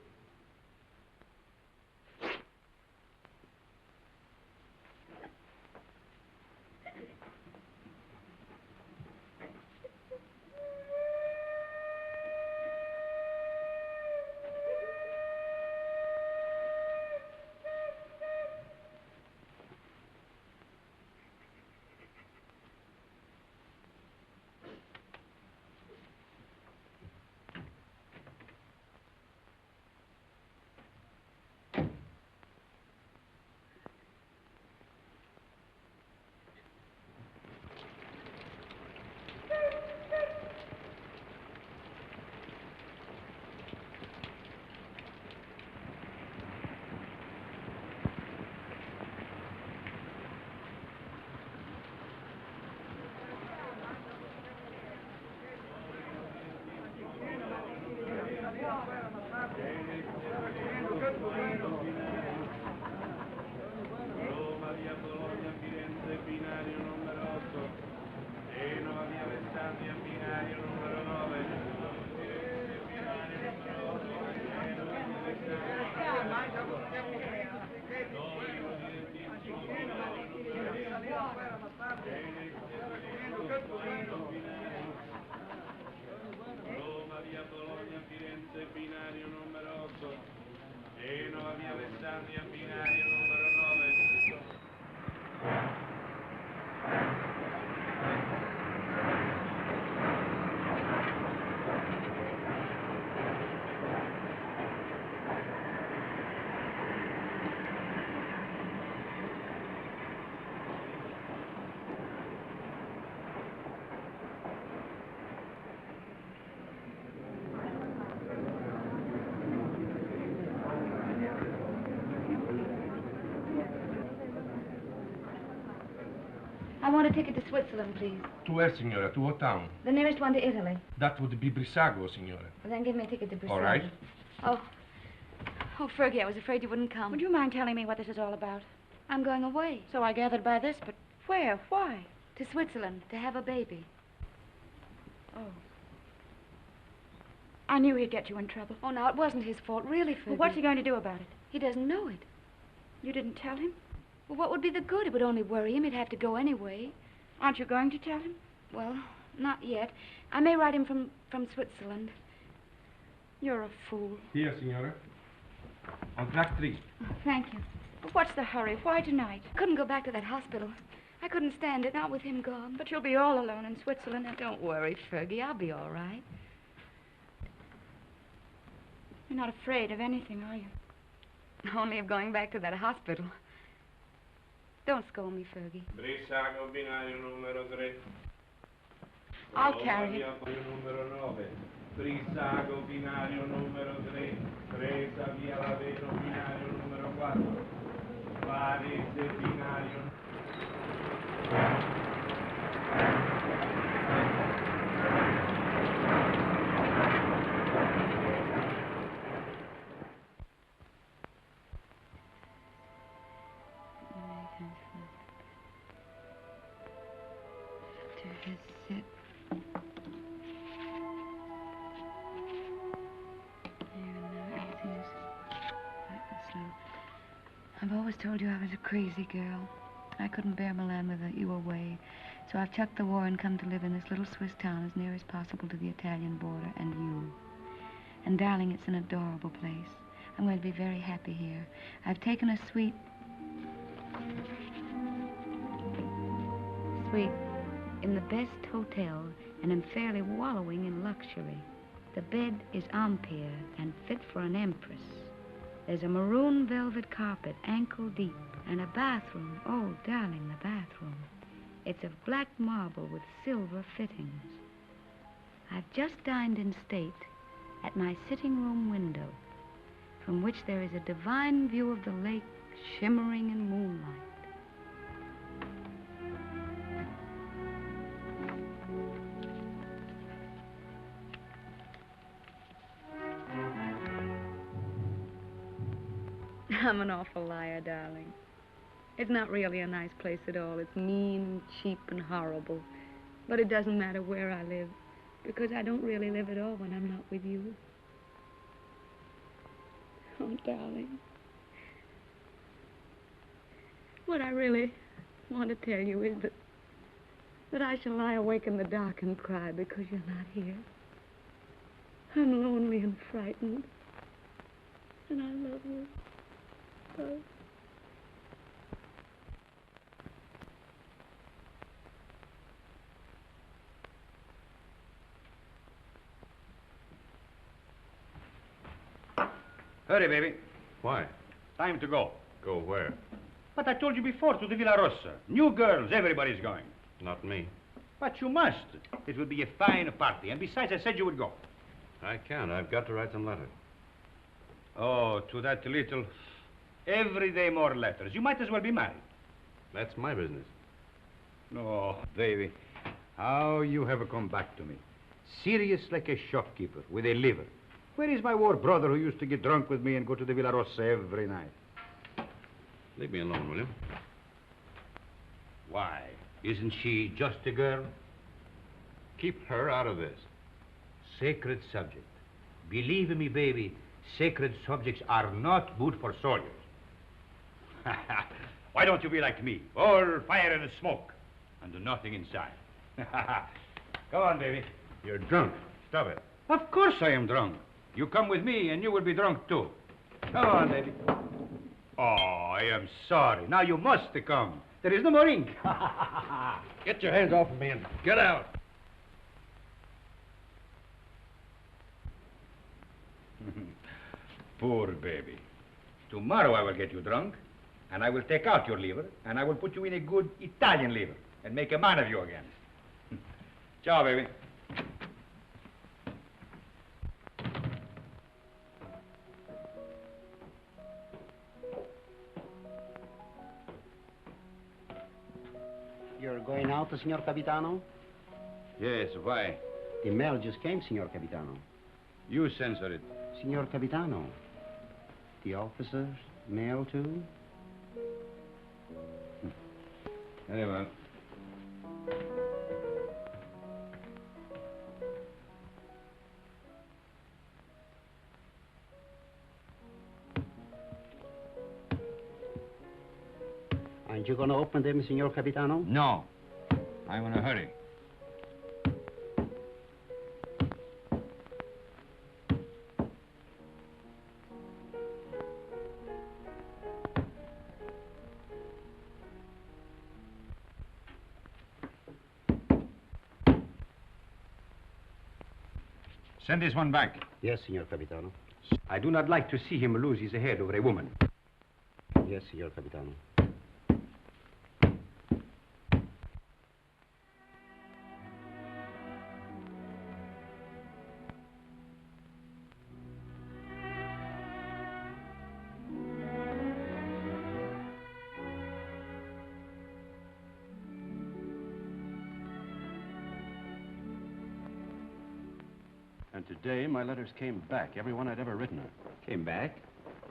I want a ticket to Switzerland, please. To where, signora? To what town? The nearest one to Italy. That would be Brissago, signora. Well, then give me a ticket to Brazil. All right. Oh, Fergie, I was afraid you wouldn't come. Would you mind telling me what this is all about? I'm going away. So I gathered by this, but where? Why? To Switzerland, to have a baby. Oh. I knew he'd get you in trouble. Oh, now, it wasn't his fault, really, Fergie. Well, what's he going to do about it? He doesn't know it. You didn't tell him? Well, what would be the good? It would only worry him. He'd have to go anyway. Aren't you going to tell him? Well, not yet. I may write him from Switzerland. You're a fool. Here, signora. On track 3. Oh, thank you. But what's the hurry? Why tonight? I couldn't go back to that hospital. I couldn't stand it, not with him gone. But you'll be all alone in Switzerland. And don't worry, Fergie. I'll be all right. You're not afraid of anything, are you? Only of going back to that hospital. Don't scold me, Fergie. Brissago binario numero 3. I'll carry it. Numero 9. Brissago binario numero 3. Presa via Laveno binario numero 4. Varese binario. I've always told you I was a crazy girl. I couldn't bear Milan without you away. So I've chucked the war and come to live in this little Swiss town as near as possible to the Italian border and you. And darling, it's an adorable place. I'm going to be very happy here. I've taken a suite in the best hotel and am fairly wallowing in luxury. The bed is ampere and fit for an empress. There's a maroon velvet carpet, ankle deep, and a bathroom. Oh, darling, the bathroom. It's of black marble with silver fittings. I've just dined in state at my sitting room window, from which there is a divine view of the lake shimmering in moonlight. I'm an awful liar, darling. It's not really a nice place at all. It's mean and cheap and horrible. But it doesn't matter where I live, because I don't really live at all when I'm not with you. Oh, darling. What I really want to tell you is that I shall lie awake in the dark and cry because you're not here. I'm lonely and frightened. And I love you. So. Hurry, baby. Why? Time to go. Go where? But I told you before, to the Villa Rossa. New girls, everybody's going. Not me. But you must. It will be a fine party. And besides, I said you would go. I can't. I've got to write some letters. Oh, to that little... Every day more letters. You might as well be married. That's my business. Oh, baby, how you have come back to me. Serious like a shopkeeper with a liver. Where is my war brother who used to get drunk with me and go to the Villa Rossa every night? Leave me alone, will you? Why? Isn't she just a girl? Keep her out of this. Sacred subject. Believe me, baby, sacred subjects are not good for soldiers. Why don't you be like me? All fire and smoke, and nothing inside. Go on, baby. You're drunk. Stop it. Of course I am drunk. You come with me, and you will be drunk, too. Go on, baby. I am sorry. Now you must come. There is no more ink. Get your hands off of me and get out. Poor baby. Tomorrow I will get you drunk, and I will take out your liver, and I will put you in a good Italian liver, and make a man of you again. Ciao, baby. You're going out, Signor Capitano? Yes, why? The mail just came, Signor Capitano. You censor it. Signor Capitano, the officers' mail too? Very well. Aren't you going to open them, Signor Capitano? No. I'm in a hurry. Send this one back. Yes, Signor Capitano. I do not like to see him lose his head over a woman. Yes, Signor Capitano. And today, my letters came back, every one I'd ever written her. Came back?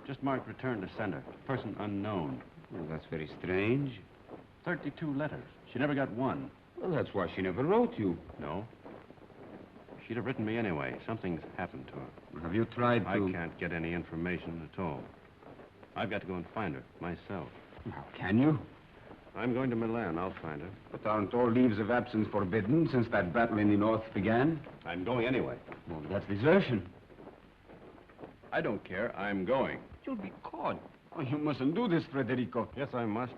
Just marked return to sender. Person unknown. Well, that's very strange. 32 letters. She never got one. Well, that's why she never wrote you. No. She'd have written me anyway. Something's happened to her. Have you tried to... I can't get any information at all. I've got to go and find her, myself. How can you? I'm going to Milan. I'll find her. But aren't all leaves of absence forbidden since that battle in the north began? I'm going anyway. Well, that's desertion. I don't care. I'm going. You'll be caught. Oh, you mustn't do this, Federico. Yes, I must.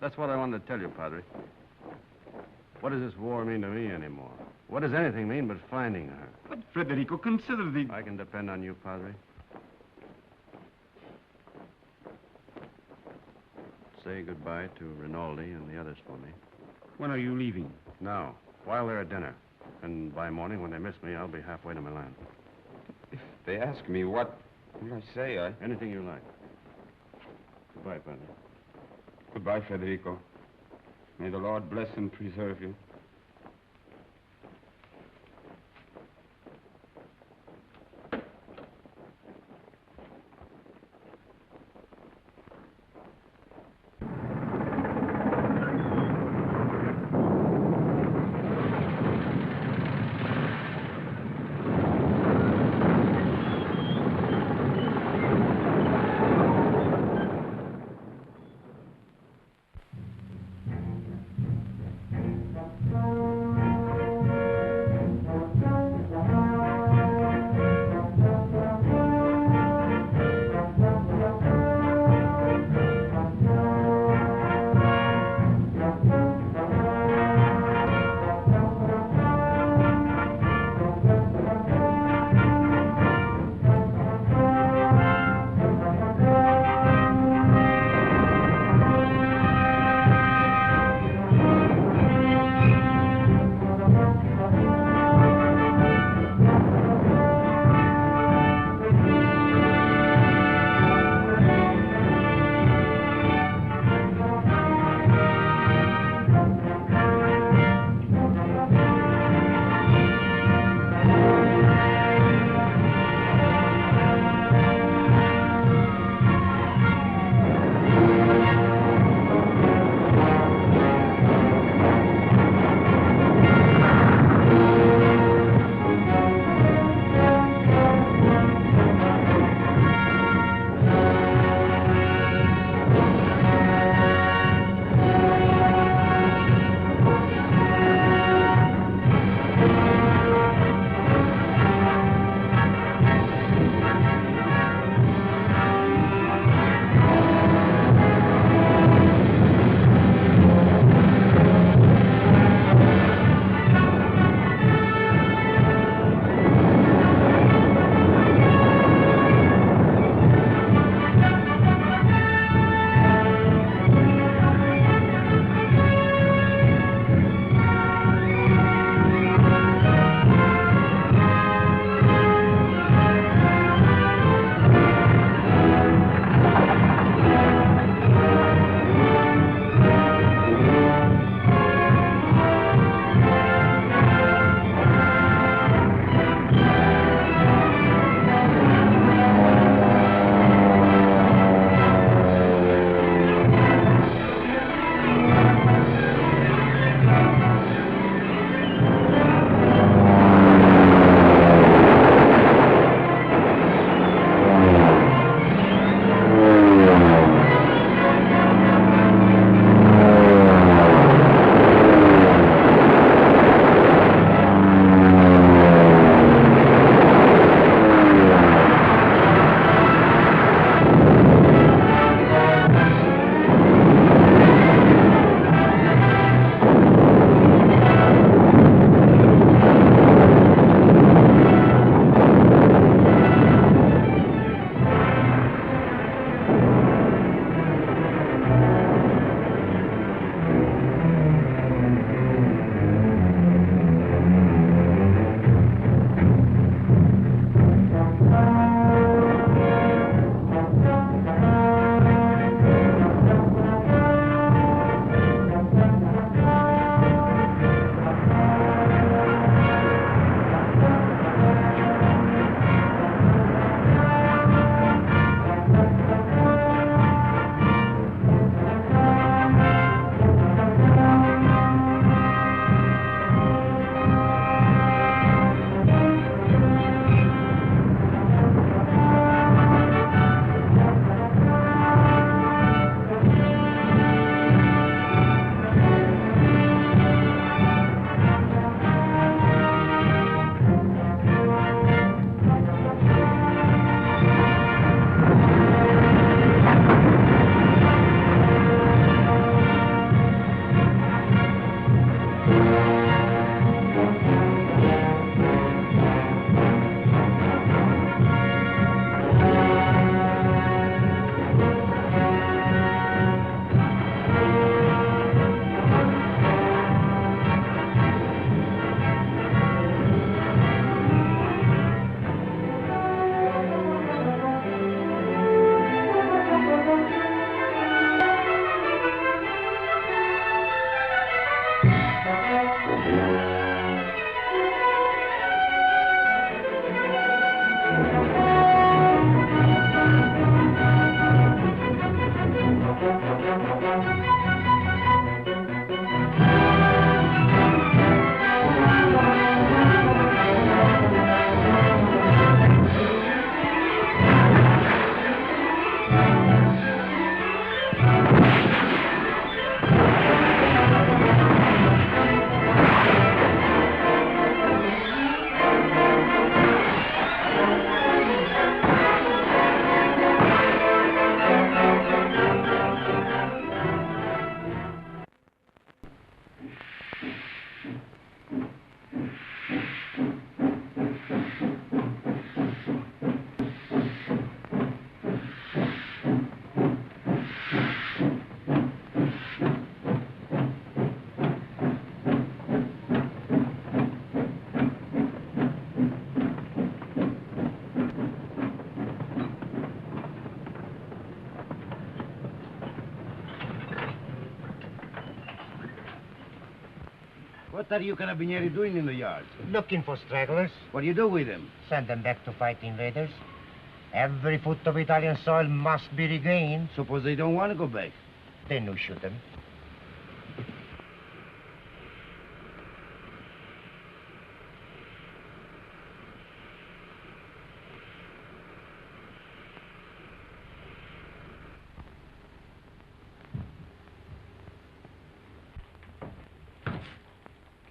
That's what I wanted to tell you, Padre. What does this war mean to me anymore? What does anything mean but finding her? But, Federico, consider the... I can depend on you, Padre. Say goodbye to Rinaldi and the others for me. When are you leaving? Now, while they're at dinner. And by morning, when they miss me, I'll be halfway to Milan. If they ask me what will I say, Anything you like. Goodbye, Padre. Goodbye, Federico. May the Lord bless and preserve you. What are you carabinieri doing in the yard? Looking for stragglers. What do you do with them? Send them back to fight invaders. Every foot of Italian soil must be regained. Suppose they don't want to go back? Then you shoot them.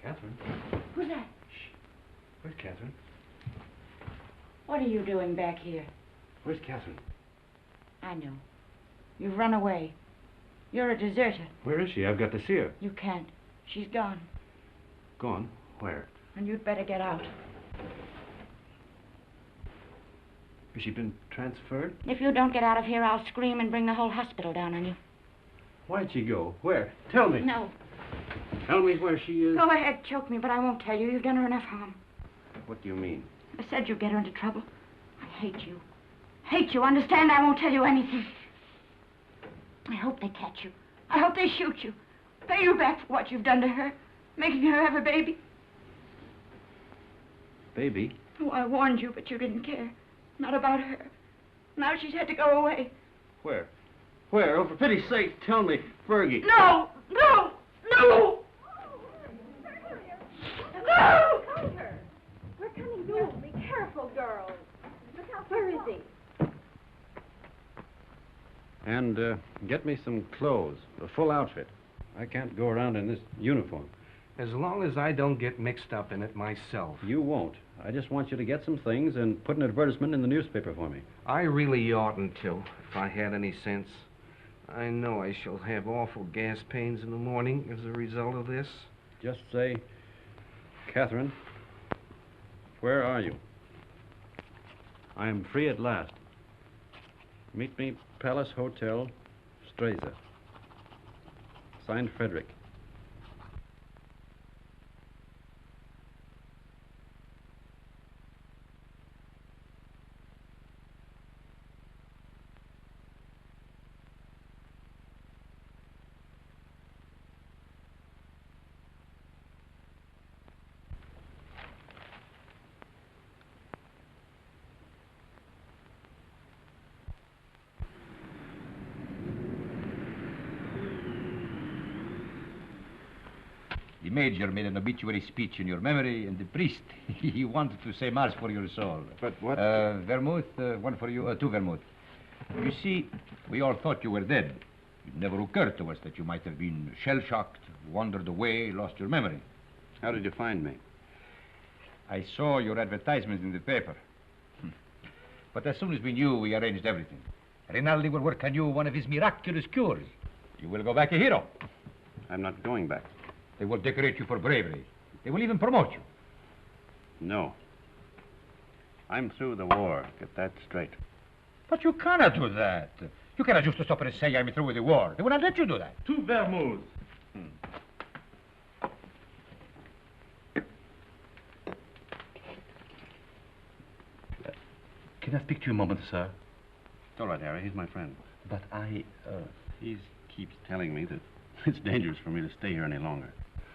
Catherine? Who's that? Where's Catherine? What are you doing back here? Where's Catherine? I know. You've run away. You're a deserter. Where is she? I've got to see her. You can't. She's gone. Gone? Where? And you'd better get out. Has she been transferred? If you don't get out of here, I'll scream and bring the whole hospital down on you. Why'd she go? Where? Tell me. No. Tell me where she is. Go ahead, choke me, but I won't tell you. You've done her enough harm. What do you mean? I said you'd get her into trouble. I hate you. Hate you. Understand? I won't tell you anything. I hope they catch you. I hope they shoot you. Pay you back for what you've done to her. Making her have a baby. Baby? Oh, I warned you, but you didn't care. Not about her. Now she's had to go away. Where? Where? Oh, for pity's sake, tell me. Fergie. No! No! No! No! Come her. We're coming soon. Be careful, girls. Look how where is he? And get me some clothes, a full outfit. I can't go around in this uniform. As long as I don't get mixed up in it myself. You won't. I just want you to get some things and put an advertisement in the newspaper for me. I really oughtn't to, if I had any sense. I know I shall have awful gas pains in the morning as a result of this. Just say, Catherine, where are you? I am free at last. Meet me, Palace Hotel, Streza. Signed, Frederick. The major made an obituary speech in your memory, and the priest, he wanted to say mass for your soul. But what? Vermouth, one for you, two vermouth. You see, we all thought you were dead. It never occurred to us that you might have been shell-shocked, wandered away, lost your memory. How did you find me? I saw your advertisement in the paper. But as soon as we knew, we arranged everything. Rinaldi will work on you one of his miraculous cures. You will go back a hero. I'm not going back. They will decorate you for bravery. They will even promote you. No. I'm through the war. Get that straight. But you cannot do that. You cannot just stop and say I'm through with the war. They will not let you do that. Two vermouths. Can I speak to you a moment, sir? It's all right, Harry. He's my friend. But he keeps telling me that it's dangerous for me to stay here any longer.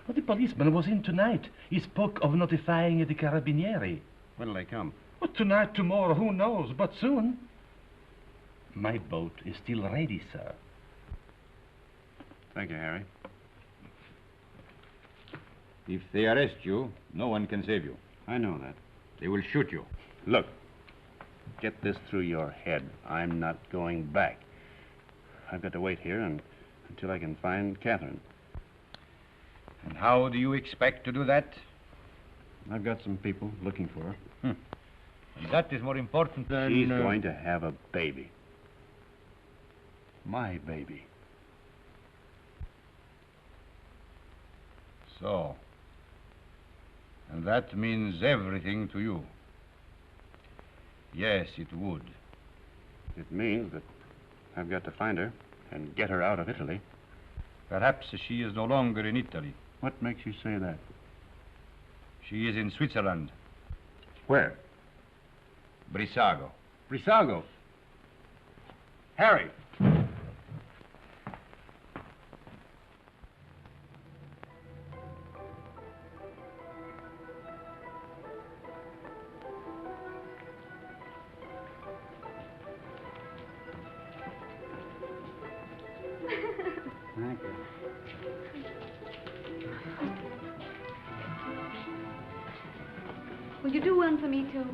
Well, the policeman was in tonight. He spoke of notifying the carabinieri. When'll they come? Well, tonight, tomorrow, who knows, but soon. My boat is still ready, sir. Thank you, Harry. If they arrest you, no one can save you. I know that. They will shoot you. Look, get this through your head. I'm not going back. I've got to wait here until I can find Catherine. And how do you expect to do that? I've got some people looking for her. And that is more important than... She's going to have a baby. My baby. So. And that means everything to you. Yes, it would. It means that I've got to find her and get her out of Italy. Perhaps she is no longer in Italy. What makes you say that? She is in Switzerland. Where? Brissago. Brissago? Harry! Thank you. Will you do one for me, too?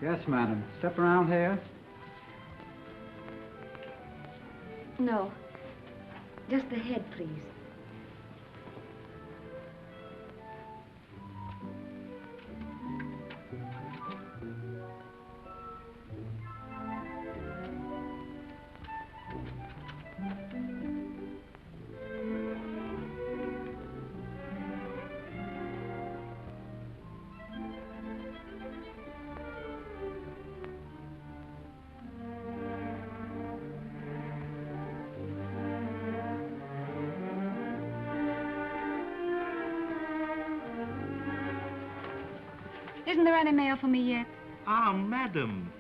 Yes, madam. Step around here. No. Just the head, please. Isn't there any mail for me yet? Ah, madam.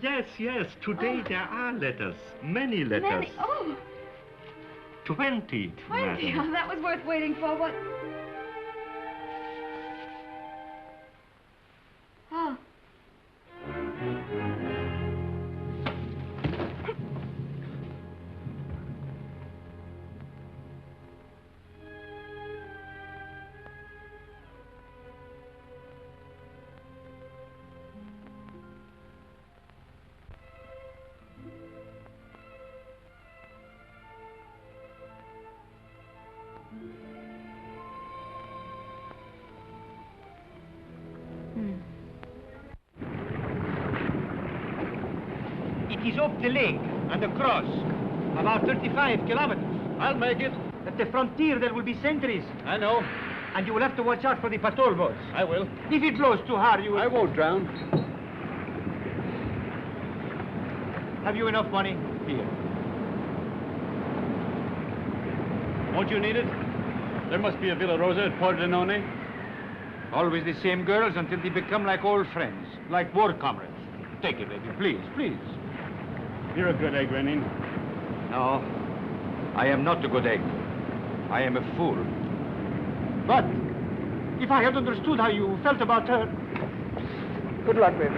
Yes, yes. Today there are letters. Many letters. Many? Oh, 20. 20. Madam. Oh, that was worth waiting for. What? Oh. It is up the lake and across. About 35 kilometers. I'll make it. At the frontier there will be sentries. I know. And you will have to watch out for the patrol boats. I will. If it blows too hard, you will... I won't drown. Have you enough money? Here. Won't you need it? There must be a Villa Rosa at Pordenone. Always the same girls until they become like old friends, like war comrades. Take it, baby, please, please. You're a good egg, Renin. No, I am not a good egg. I am a fool. But if I had understood how you felt about her... Good luck, baby.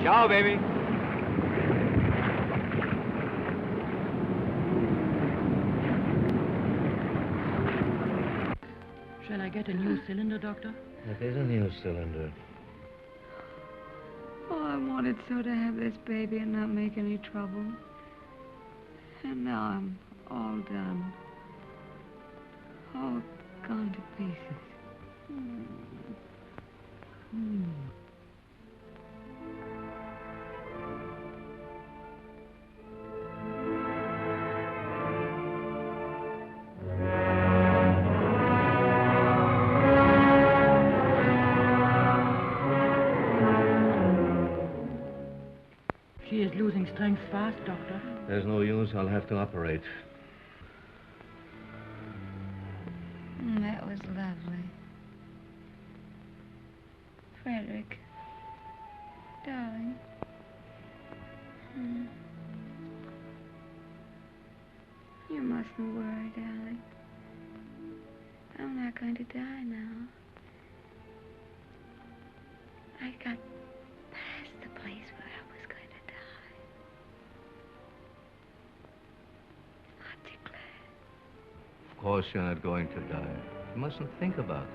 Ciao, baby. Shall I get a new cylinder, Doctor? It is a new cylinder. Oh, I wanted so to have this baby and not make any trouble. And now I'm all done. All gone to pieces. She is losing strength fast, Doctor. There's no use. I'll have to operate. That was lovely. Frederick. Darling. You mustn't worry, darling. I'm not going to die now. I got past the place where I was going to die. Aren't you glad? Of course you're not going to die. You mustn't think about it.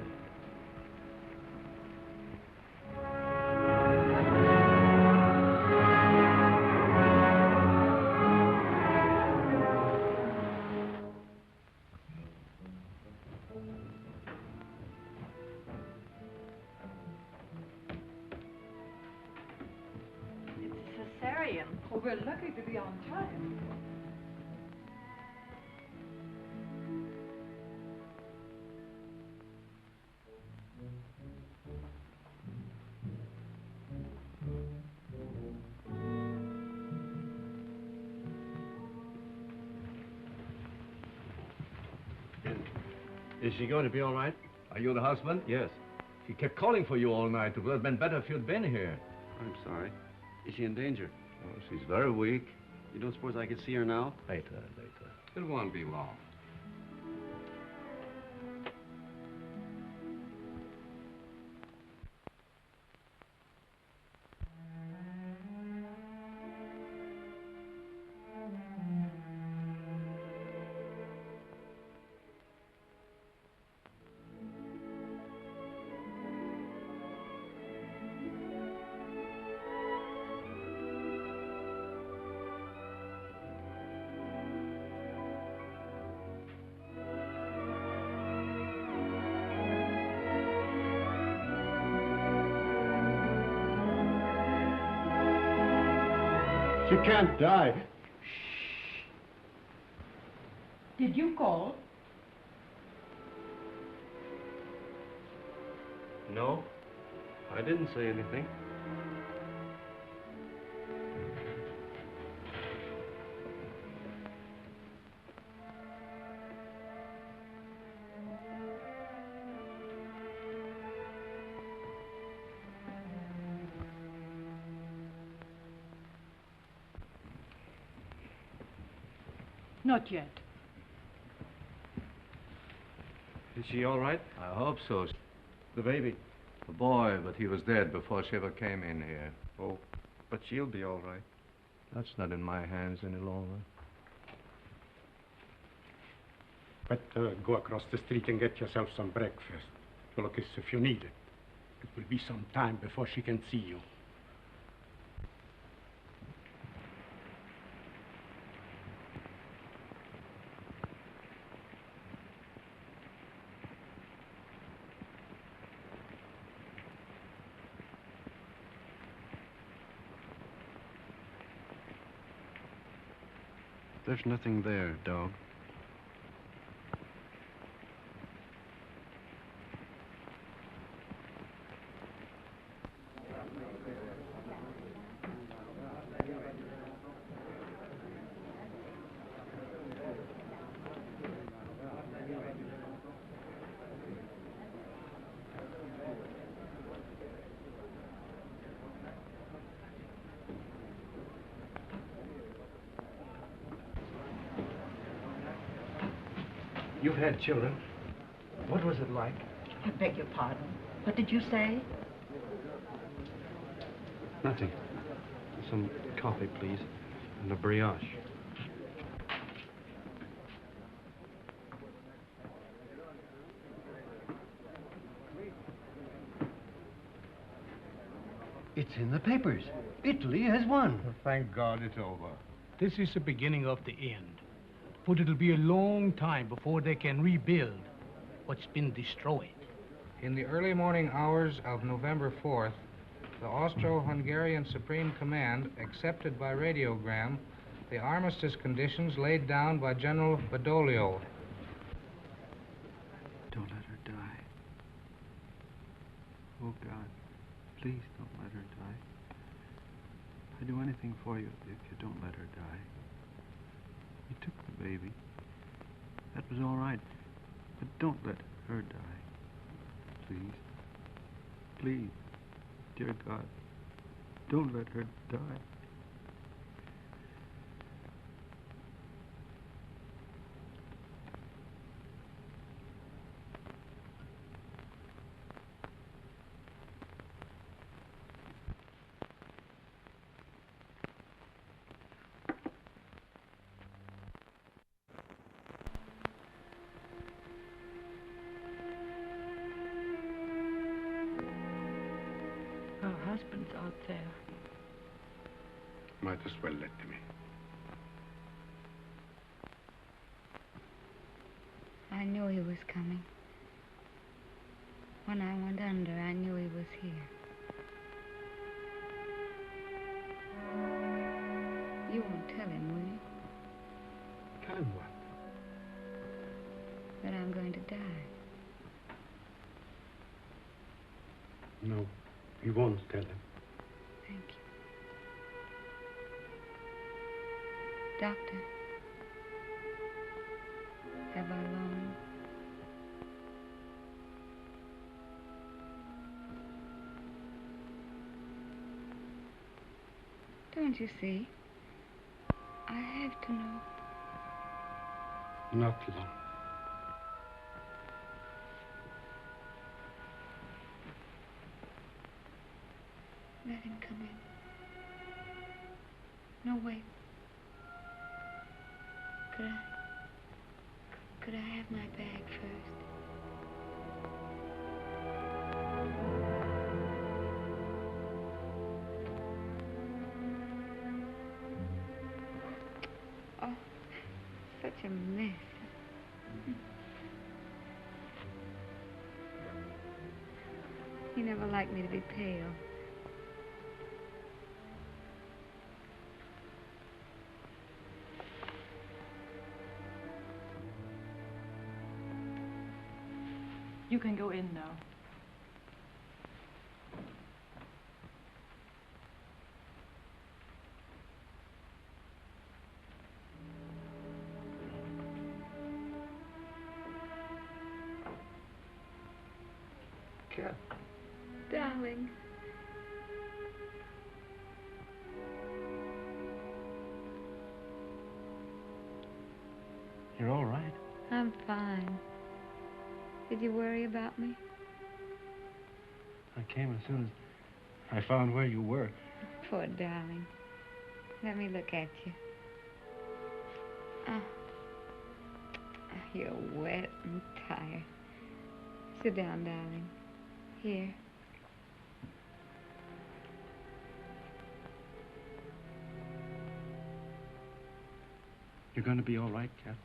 Cesarean. Oh, we're lucky to be on time. Is she going to be all right? Are you the husband? Yes. She kept calling for you all night. It would have been better if you'd been here. I'm sorry. Is she in danger? Oh, she's very weak. You don't suppose I could see her now? Later. It won't be long. She can't die. Did you call? No, I didn't say anything. Not yet. Is she all right? I hope so. The baby? The boy, but he was dead before she ever came in here. Oh, but she'll be all right. That's not in my hands any longer. Better go across the street and get yourself some breakfast. Look, if you need it. It will be some time before she can see you. There's nothing there, dog. You've had children. What was it like? I beg your pardon. What did you say? Nothing. Some coffee, please, and a brioche. It's in the papers. Italy has won. Thank God it's over. This is the beginning of the end. But it'll be a long time before they can rebuild what's been destroyed. In the early morning hours of November 4th, the Austro-Hungarian Supreme Command accepted by radiogram the armistice conditions laid down by General Badoglio. Don't let her die. Oh, God, please don't let her die. I'd do anything for you if you don't let her die. You took the baby. That was all right. But don't let her die. Please. Please. Dear God, don't let her die. Her husband's out there. Might as well let him in. I knew he was coming. When I went under, I knew he was here. You won't tell him, will you? Tell him what? That I'm going to die. No, he won't tell him. Thank you. Doctor, have I long? Don't you see? I Not long. Let him come in. No, wait. Could I have my bag first? Oh, such a mess. He never liked me to be pale. You can go in now. Cat. Darling. You're all right. I'm fine. Did you worry about me? I came as soon as I found where you were. Poor darling. Let me look at you. Oh. You're wet and tired. Sit down, darling. Here. You're going to be all right, Cat?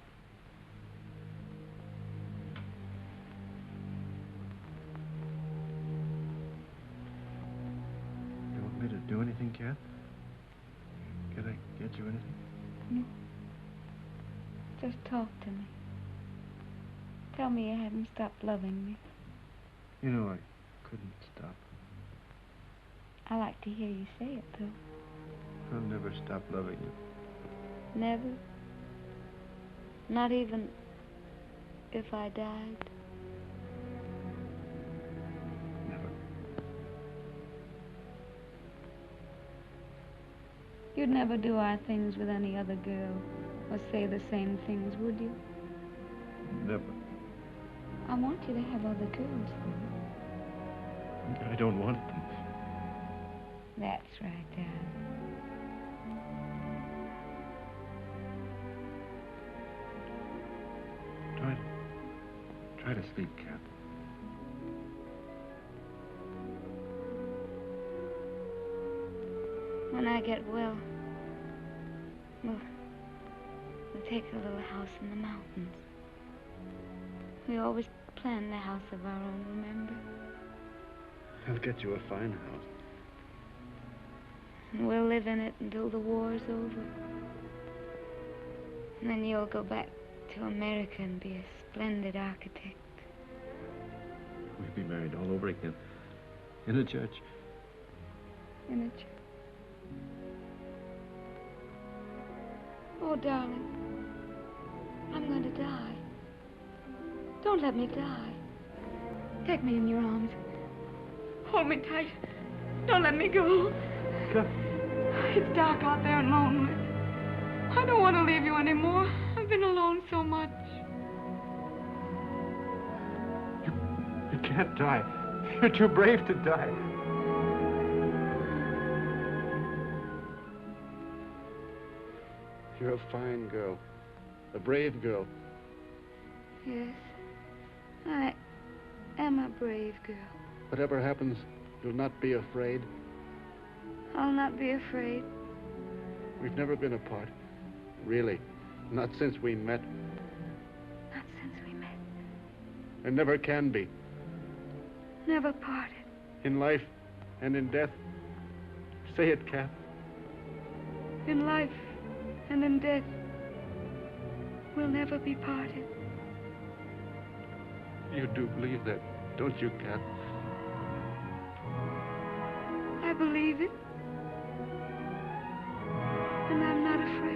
You want me to do anything, Cat? Can I get you anything? No. Just talk to me. Tell me you haven't stopped loving me. You know, I couldn't stop. I like to hear you say it, though. I'll never stop loving you. Never? Not even if I died? Never. You'd never do our things with any other girl or say the same things, would you? Never. I want you to have other girls, though. I don't want them. That's right, darling. Try to sleep, Cat. When I get well, we'll take a little house in the mountains. We always planned a house of our own, remember? I'll get you a fine house. And we'll live in it until the war's over. And then you'll go back to America and be a splendid architect. We'll be married all over again. In a church. In a church. Oh, darling. I'm going to die. Don't let me die. Take me in your arms. Hold me tight. Don't let me go. Cat. It's dark out there and lonely. I don't want to leave you anymore. I've been alone so much. You can't die. You're too brave to die. You're a fine girl. A brave girl. Yes, I am a brave girl. Whatever happens, you'll not be afraid. I'll not be afraid. We've never been apart. Really. Not since we met. Not since we met. And never can be. Never parted. In life and in death. Say it, Cat. In life and in death, we'll never be parted. You do believe that, don't you, Cat? I believe it. And I'm not afraid.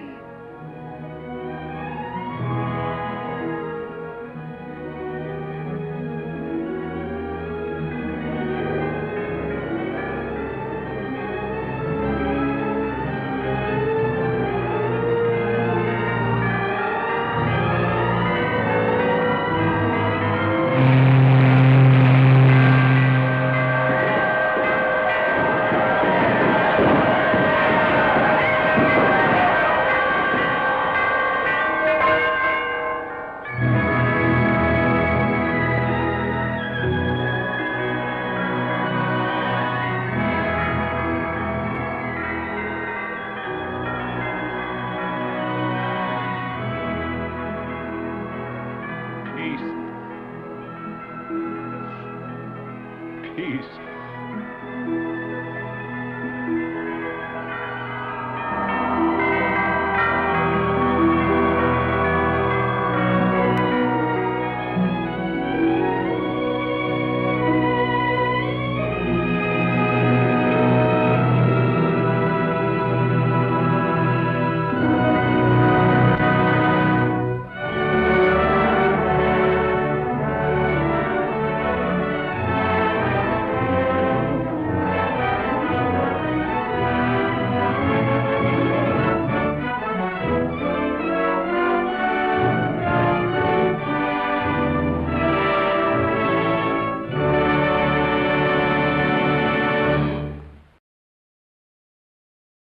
Peace. Peace.